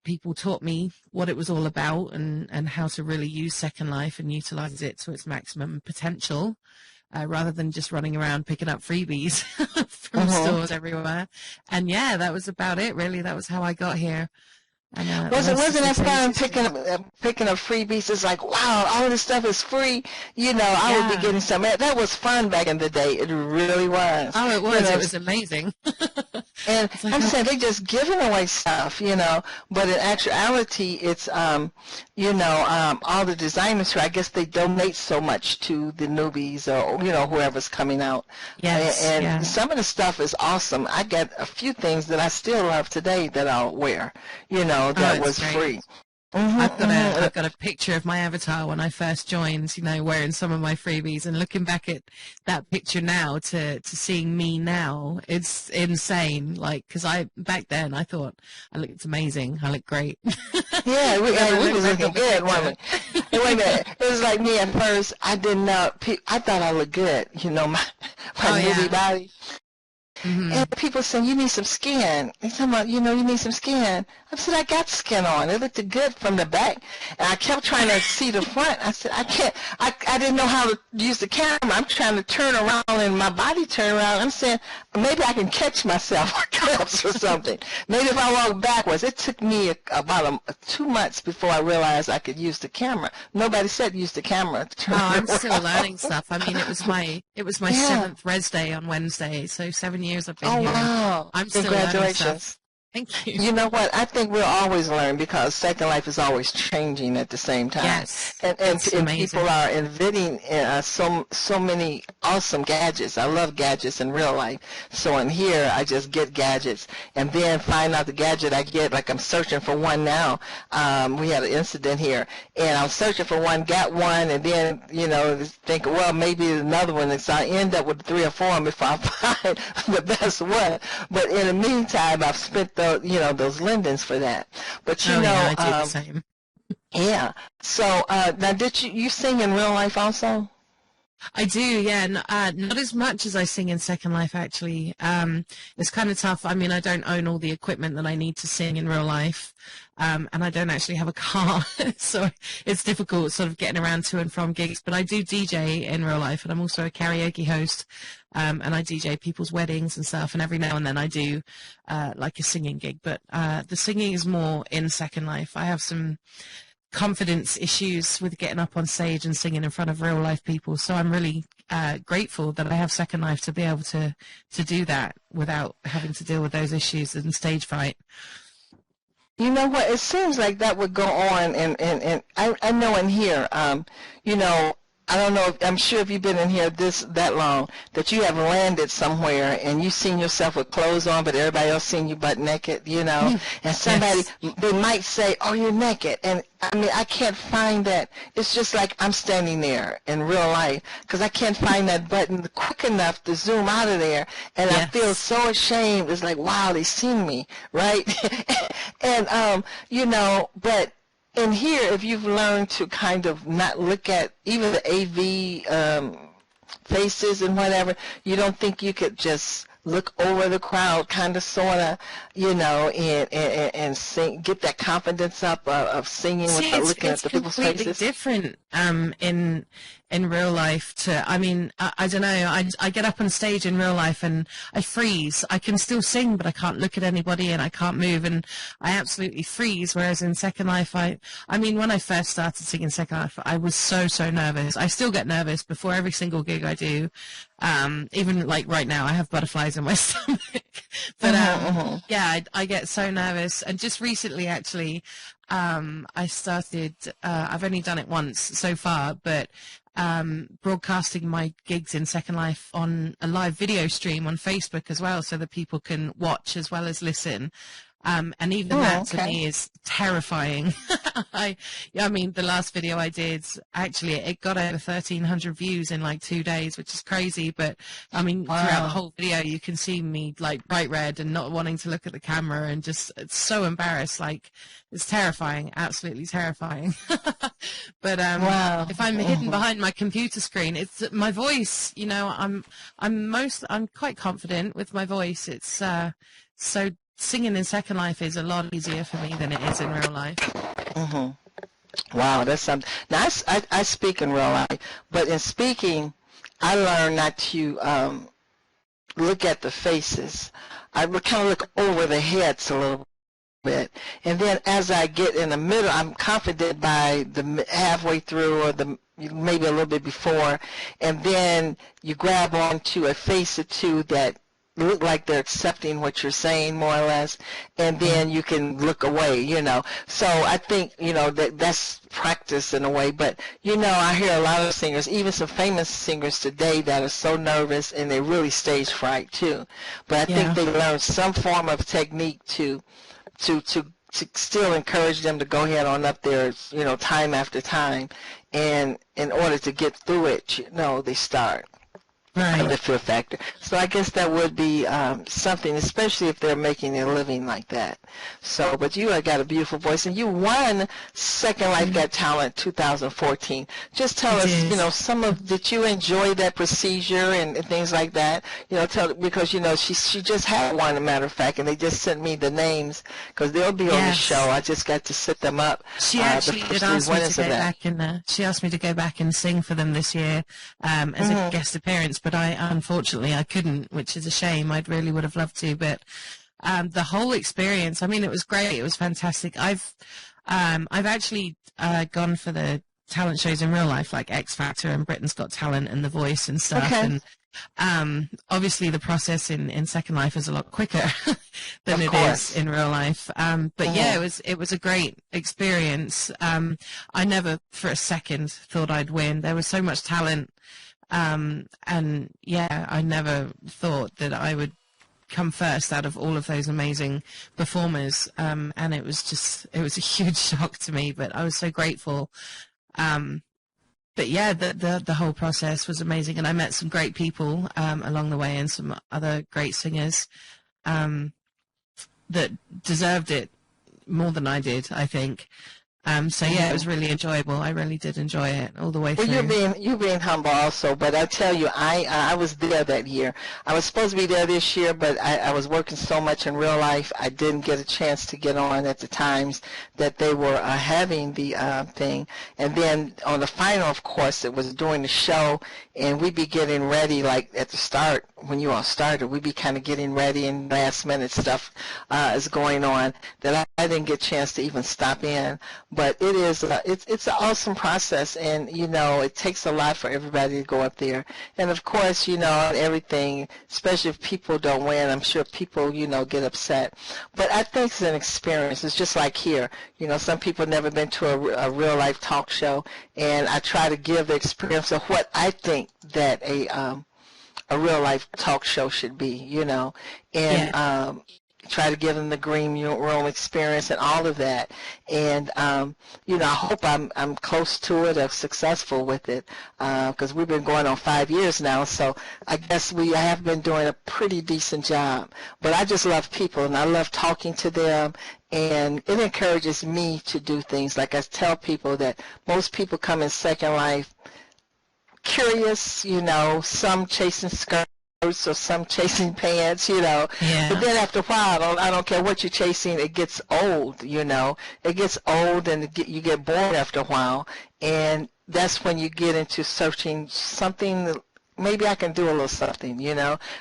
people taught me what it was all about, and how to really use Second Life and utilize it to its maximum potential, rather than just running around picking up freebies from stores everywhere. And yeah, that was about it, really. That was how I got here. And, Wasn't that fun picking up freebies? It's like, wow, all this stuff is free. I would be getting some. That was fun back in the day. It really was. Oh, it was. It was amazing. And I'm saying they just giving away stuff, but in actuality, it's, all the designers who, I guess they donate so much to the newbies or, whoever's coming out. Yes, and some of the stuff is awesome. I got a few things that I still love today that I'll wear, that was great. free. I've got a picture of my avatar when I first joined, wearing some of my freebies, and looking back at that picture now to seeing me now, it's insane. Like, because back then I thought I looked amazing, I looked great. Yeah, we was looking good, wasn't we? And wait a minute, it was like me at first. I didn't know. I thought I looked good, my newbie body. And people saying, you need some skin. They talking about, you need some skin. I said, I got skin on. It looked good from the back. And I kept trying to see the front. I said, I can't. I didn't know how to use the camera. I'm trying to turn around and my body turn around. I'm saying, maybe I can catch myself or something. Maybe if I walk backwards. It took me about 2 months before I realized I could use the camera. Nobody said use the camera to turn I'm around. still learning stuff. I mean, it was my 7th Res Day on Wednesday, so 7 years I've been here. Wow. I'm still learning Congratulations. stuff. Thank you. You know what? I think we'll always learn, because Second Life is always changing at the same time. Yes, and amazing. people are inventing so many awesome gadgets. I love gadgets in real life. So in here, I just get gadgets and then find out the gadget I get. Like I'm searching for one now. We had an incident here, and I'm searching for one, got one, and then think, well, maybe another one. And so I end up with 3 or 4 before I find the best one. But in the meantime, I've spent those lindens for that. But I do the same. Yeah. So now, did you sing in real life also? I do, yeah. Not as much as I sing in Second Life, actually. It's kind of tough. I mean, I don't own all the equipment that I need to sing in real life, and I don't actually have a car, so it's difficult sort of getting around to and from gigs. But I do DJ in real life, and I'm also a karaoke host, and I DJ people's weddings and stuff, and every now and then I do like a singing gig. But the singing is more in Second Life. I have some confidence issues with getting up on stage and singing in front of real life people, so I'm really grateful that I have Second Life to be able to do that without having to deal with those issues and stage fright. You know what? It seems like that would go on, and I know in here, I don't know. I'm sure if you've been in here that long, that you have landed somewhere and you've seen yourself with clothes on, but everybody else seen you butt naked, you know. And somebody, they might say, "Oh, you're naked," and I mean, I can't find that. It's just like I'm standing there in real life because I can't find that button quick enough to zoom out of there, and I feel so ashamed. It's like, wow, they seen me, right? And you know, but. In here, if you've learned to kind of not look at even the AV faces and whatever, you don't think you could just look over the crowd, kind of, sort of, you know, and sing, get that confidence up of singing without looking at the people's faces? It's completely different in real life to, I mean, I don't know, I get up on stage in real life and I freeze. I can still sing, but I can't look at anybody and I can't move, and I absolutely freeze, whereas in Second Life, I mean, when I first started singing Second Life, I was so nervous. I still get nervous before every single gig I do. Even like right now, I have butterflies in my stomach. But yeah, I get so nervous. And just recently, actually, I started, I've only done it once so far, but broadcasting my gigs in Second Life on a live video stream on Facebook as well, so that people can watch as well as listen. And even that to me is terrifying. I mean, the last video I did, actually, it got over 1,300 views in like 2 days, which is crazy. But I mean, throughout the whole video, you can see me like bright red and not wanting to look at the camera and just it's so embarrassed. Like, it's terrifying, absolutely terrifying. But if I'm hidden behind my computer screen, it's my voice. You know, I'm quite confident with my voice. It's so. Singing in Second Life is a lot easier for me than it is in real life. Wow, that's something. Now, I speak in real life, but in speaking, I learned not to look at the faces. I would kind of look over the heads a little bit. And then as I get in the middle, I'm confident by the halfway through or maybe a little bit before, and then you grab onto a face or two that look like they're accepting what you're saying, more or less, and then you can look away, you know. So I think, you know, that's practice in a way. But, you know, I hear a lot of singers, even some famous singers today, that are so nervous and they really stage fright too. But I think they learn some form of technique to still encourage them to go ahead on up there, you know, time after time. And in order to get through it, you know, they start. Right. The fear factor. So I guess that would be something, especially if they're making a living like that. So, but you have got a beautiful voice, and you won Second Life Got Talent 2014. Just tell us, you know, did you enjoy that procedure and things like that? You know, because, you know, she just had one, as a matter of fact, and they just sent me the names because they'll be on the show. I just got to set them up. She actually did ask me to go back and she asked me to go back and sing for them this year as a guest appearance. But unfortunately I couldn't, which is a shame. I really would have loved to, but the whole experience, I mean, it was great. It was fantastic. I've actually gone for the talent shows in real life, like X Factor and Britain's Got Talent and The Voice and stuff. And obviously the process in Second Life is a lot quicker than it is in real life. But yeah, it was a great experience. I never for a second thought I'd win. There was so much talent. And yeah, I never thought that I would come first out of all of those amazing performers. And it was a huge shock to me, but I was so grateful. But yeah, the whole process was amazing. And I met some great people, along the way, and some other great singers, that deserved it more than I did, I think. So yeah, it was really enjoyable. I really did enjoy it all the way through. Well, you're being humble also, but I tell you, I was there that year. I was supposed to be there this year, but I was working so much in real life, I didn't get a chance to get on at the times that they were having the thing. And then on the final, of course, it was during the show, and we'd be getting ready, like at the start, when you all started, we'd be kind of getting ready, and last minute stuff is going on that I didn't get a chance to even stop in. but it is it's an awesome process, and it takes a lot for everybody to go up there. And of course, everything, especially if people don't win, I'm sure people get upset. But I think it's an experience. It's just like here. Some people have never been to a real life talk show, and I try to give the experience of what I think that a real life talk show should be, and try to give them the green room experience and all of that. And I hope I'm close to it or successful with it, because we've been going on 5 years now, so I guess I have been doing a pretty decent job. But I just love people, and I love talking to them, and it encourages me to do things. Like I tell people that most people come in Second Life curious, some chasing skirts or some chasing pants, Yeah. But then after a while, I don't care what you're chasing, it gets old, It gets old, and you get bored after a while, and that's when you get into searching something that maybe I can do a little something,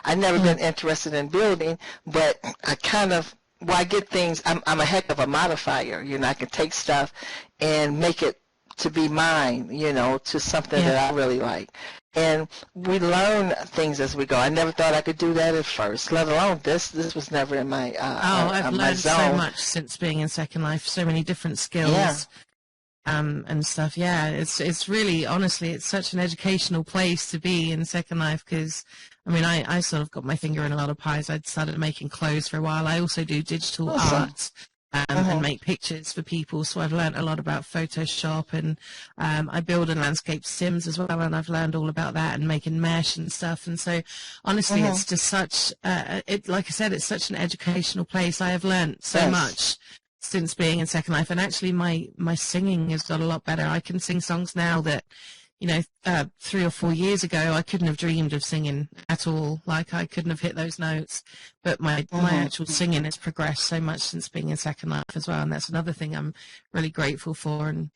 I've never been interested in building, but I get things, I'm a heck of a modifier, I can take stuff and make it to be mine, to something that I really like. And we learn things as we go. I never thought I could do that at first, let alone this. This was never in my I've my learned zone. so much since being in Second Life, so many different skills. And stuff. Yeah, it's really, honestly, it's such an educational place to be in Second Life, because I sort of got my finger in a lot of pies. I'd started making clothes for a while. I also do digital art. And make pictures for people, so I've learned a lot about Photoshop, and I build and landscape sims as well, and I've learned all about that, and making mesh and stuff. And so honestly, it's just such like I said, it's such an educational place. I have learned so much since being in Second Life, and actually my singing has got a lot better. I can sing songs now that 3 or 4 years ago, I couldn't have dreamed of singing at all. Like, I couldn't have hit those notes. But my actual singing has progressed so much since being in Second Life as well. And that's another thing I'm really grateful for. And,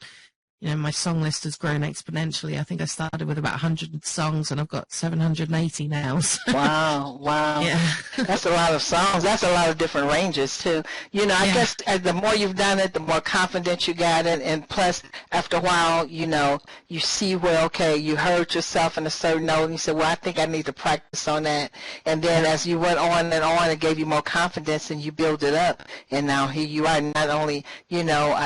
my song list has grown exponentially. I think I started with about 100 songs, and I've got 780 now. So. Wow. Yeah. That's a lot of songs. That's a lot of different ranges, too. I guess the more you've done it, the more confident you got it. And plus, after a while, you see, well, okay, you heard yourself in a certain note, and you said, well, I think I need to practice on that. And then as you went on and on, it gave you more confidence, and you build it up. And now here you are, not only,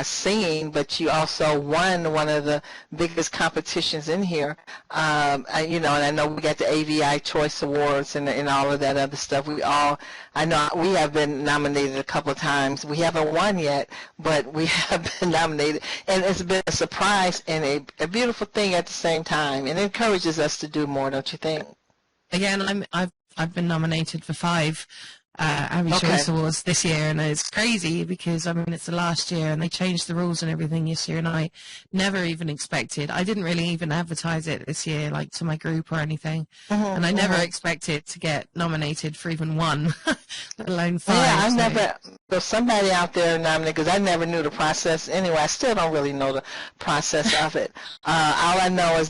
singing, but you also won one of the biggest competitions in here. And I know we got the AVI Choice Awards and all of that other stuff. I know we have been nominated a couple of times. We haven't won yet, but we have been nominated. And it's been a surprise and a beautiful thing at the same time. And it encourages us to do more, don't you think? Again, I've been nominated for 5 Abby Choice Awards this year, and it's crazy because it's the last year, and they changed the rules and everything this year, and I never even expected. I didn't really even advertise it this year, like to my group or anything, and I never expected to get nominated for even 1, let alone 5. Yeah, there's somebody out there nominated, because I never knew the process. Anyway, I still don't really know the process of it. All I know is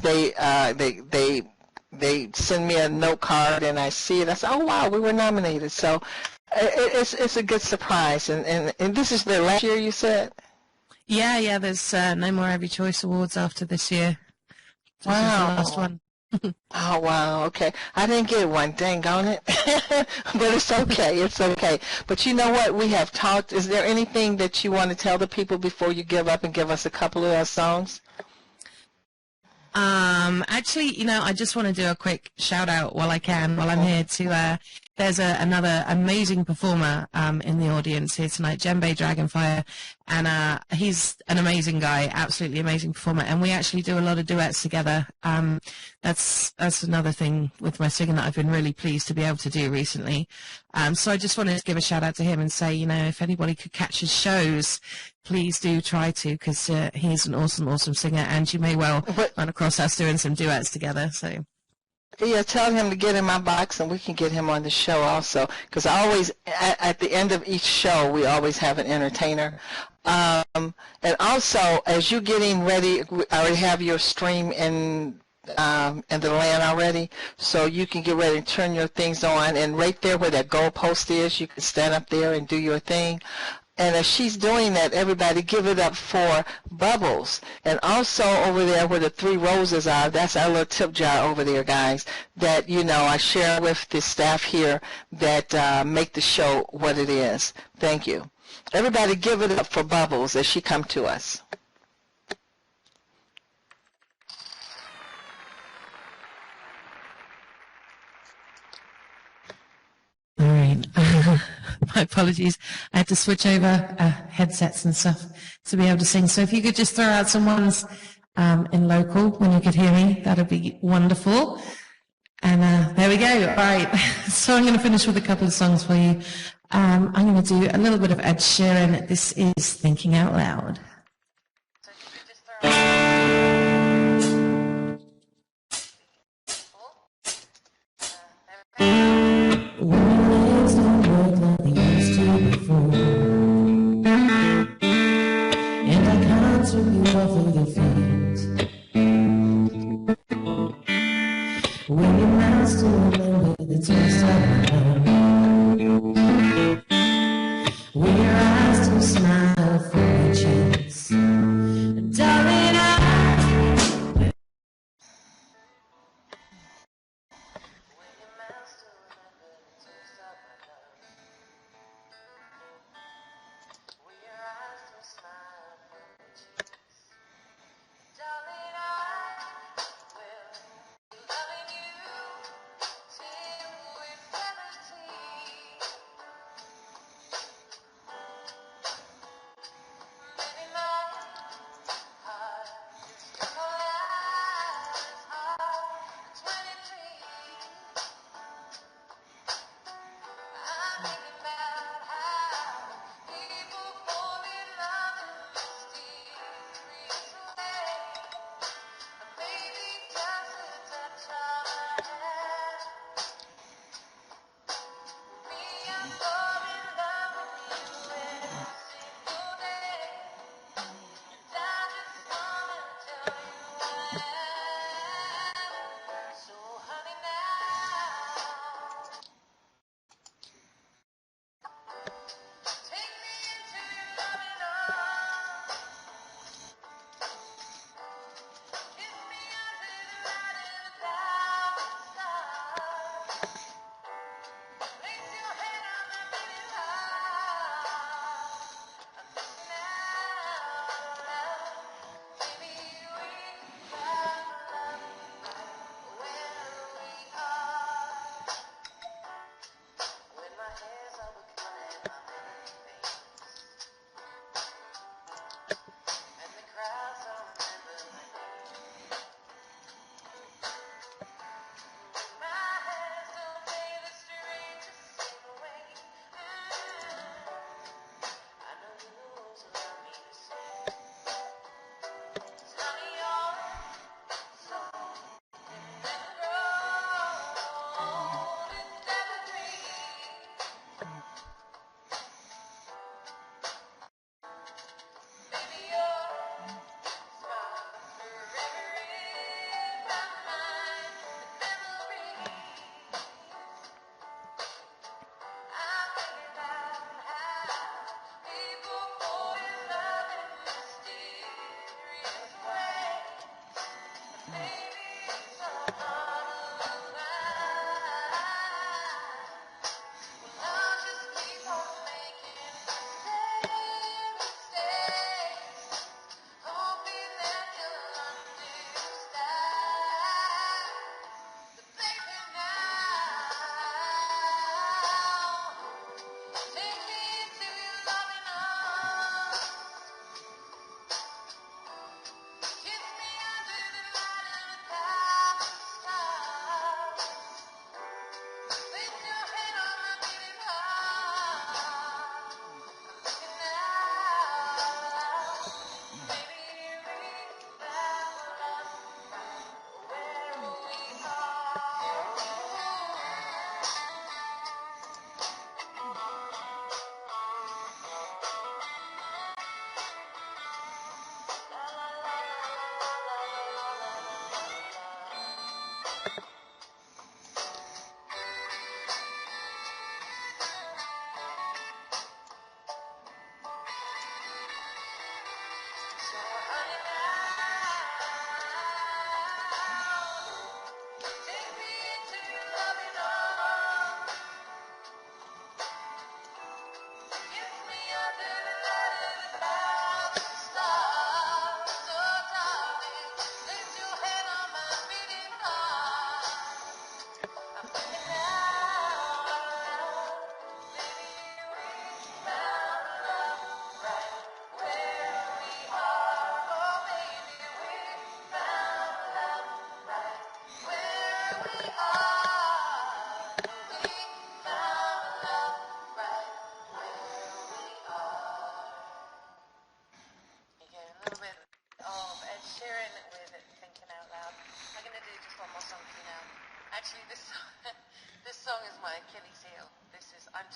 they send me a note card, and I see it. I say, oh, wow, we were nominated. So it's a good surprise. And this is the last year, you said? Yeah, there's no more Abby Choice Awards after this year. This is the last one. Oh, wow, okay. I didn't get one, dang on it. But it's okay, it's okay. But you know what? We have talked. Is there anything that you want to tell the people before you give up and give us a couple of songs? Actually, I just want to do a quick shout out while I'm here to, there's another amazing performer, in the audience here tonight, Djembe Dragonfire, and, he's an amazing guy, absolutely amazing performer, and we actually do a lot of duets together. That's another thing with my singing that I've been really pleased to be able to do recently. So I just wanted to give a shout out to him and say, if anybody could catch his shows, please do try to, because he's an awesome singer, and you may well run across us doing some duets together. So yeah, tell him to get in my box, and we can get him on the show also, because I always, at the end of each show, we always have an entertainer. And also, as you're getting ready, I already have your stream in the land already, so you can get ready and turn your things on, and right there where that goal post is, you can stand up there and do your thing. And as she's doing that, everybody give it up for Bubbles. And also over there where the 3 roses are, that's our little tip jar over there, guys, that, you know, I share with the staff here that make the show what it is. Thank you. Everybody give it up for Bubbles as she come to us. All right. My apologies. I had to switch over headsets and stuff to be able to sing. So if you could just throw out some ones in local when you could hear me, that would be wonderful. And there we go. All right. So I'm going to finish with a couple of songs for you. I'm going to do a little bit of Ed Sheeran. This is Thinking Out Loud. When your mouth still remember the taste of my love, when your eyes still smile for a chance,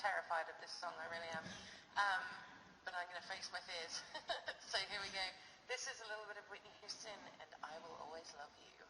terrified of this song, I really am. But I'm going to face my fears. So here we go. This is a little bit of Whitney Houston, and I Will Always Love You.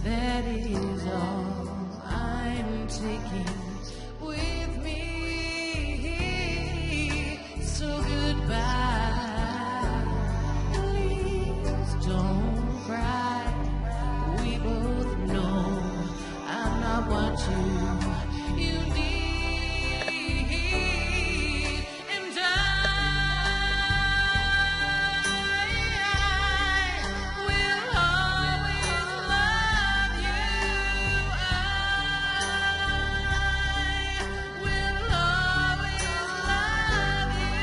That is all I'm taking with me. So goodbye. Please don't cry. We both know I'm not what you need. And I will always love you. I will always love you.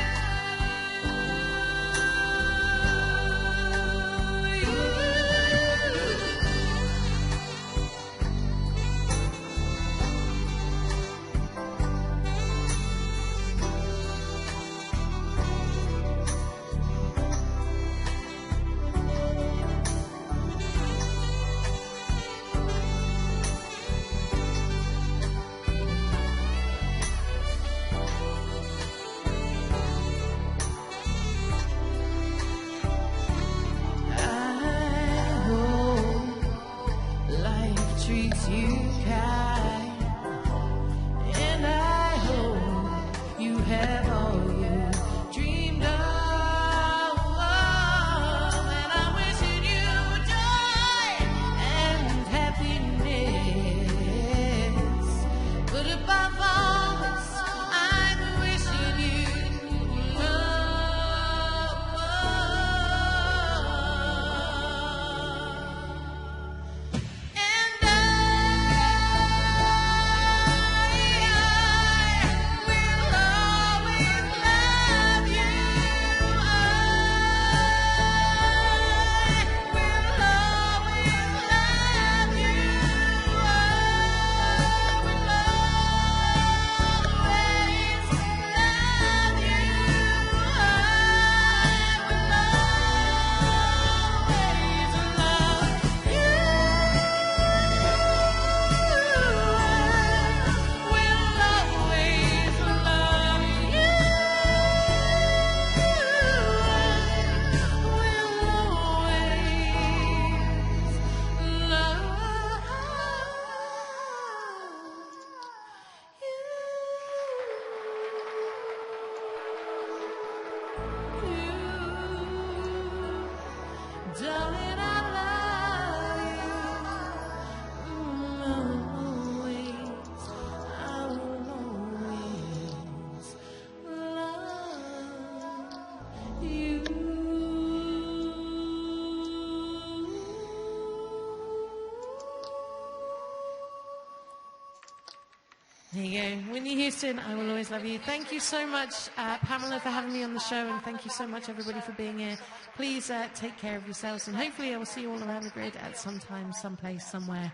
There you go. Whitney Houston, I Will Always Love You. Thank you so much, Pamela, for having me on the show, and thank you so much, everybody, for being here. Please take care of yourselves, and hopefully I will see you all around the grid at some time, someplace, somewhere.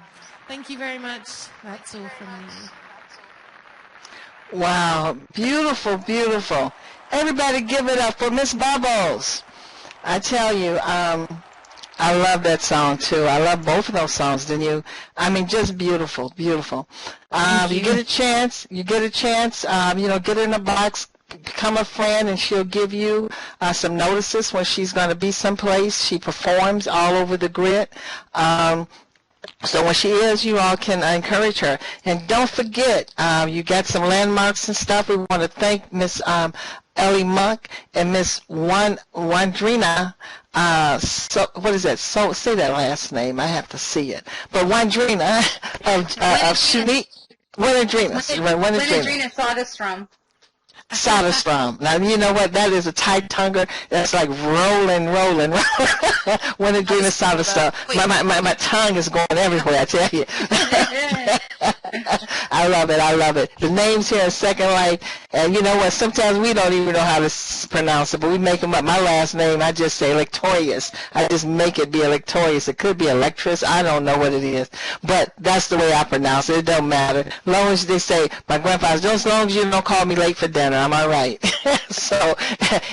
Thank you very much. That's all from me. Wow, beautiful, beautiful. Everybody give it up for Miss Bubbles. I tell you, I love that song too. I love both of those songs, didn't you? I mean, just beautiful, beautiful. You get a chance, you know, get her in a box, become a friend, and she'll give you some notices when she's going to be someplace. She performs all over the grid. So when she is, you all can encourage her. And don't forget, you got some landmarks and stuff. We want to thank Miss Ellie Monk and Miss Wandrina. So what is that? So say that last name. I have to see it. But Wandrina of shoenique. Wandrina Soderstrom. Soderstrom. Now, you know what? That is a tight tonguer. That's like rolling. When it doing the Soderstrom. My tongue is going everywhere, I tell you. I love it. The names here in Second Life, and you know what? Sometimes we don't even know how to pronounce it, but we make them up. My last name, I just say Electorious. I just make it be Electorious. It could be Electress. I don't know what it is, but that's the way I pronounce it. It don't matter. As long as they say, my grandfather's, just as long as you don't call me late for dinner, I'm all right. So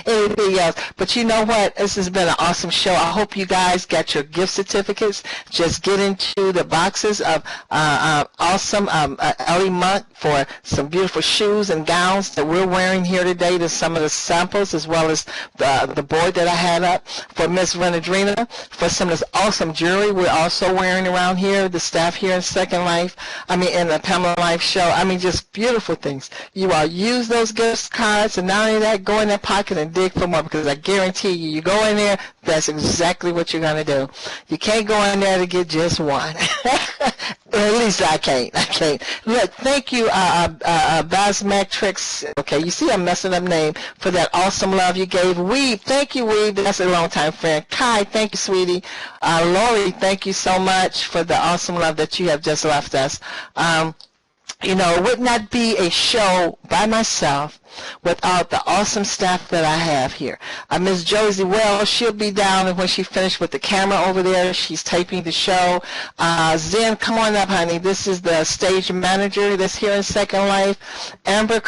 anything else. But you know what? This has been an awesome show. I hope you guys got your gift certificates. Just get into the boxes of awesome Ellie Monk for some beautiful shoes and gowns that we're wearing here today. There's some of the samples as well as the board that I had up for Miss Renadrina for some of this awesome jewelry we're also wearing around here, the staff here in Second Life, in the Pamela Life show. I mean, just beautiful things. You all use those gift cards, and not only that, go in that pocket and dig for more, because I guarantee you go in there, that's exactly what you're going to do. You can't go in there to get just one. At least I can't. Look, thank you, Basmatrix. Okay, you see I'm messing up name for that awesome love you gave. Weeb, thank you, Weeb. That's a long-time friend. Kai, thank you, sweetie. Lori, thank you so much for the awesome love that you have just left us. You know, it would not be a show by myself without the awesome staff that I have here. Miss Josie Wells, she'll be down, and when she finished with the camera over there, she's taping the show. Zen, come on up, honey. This is the stage manager that's here in Second Life. Amber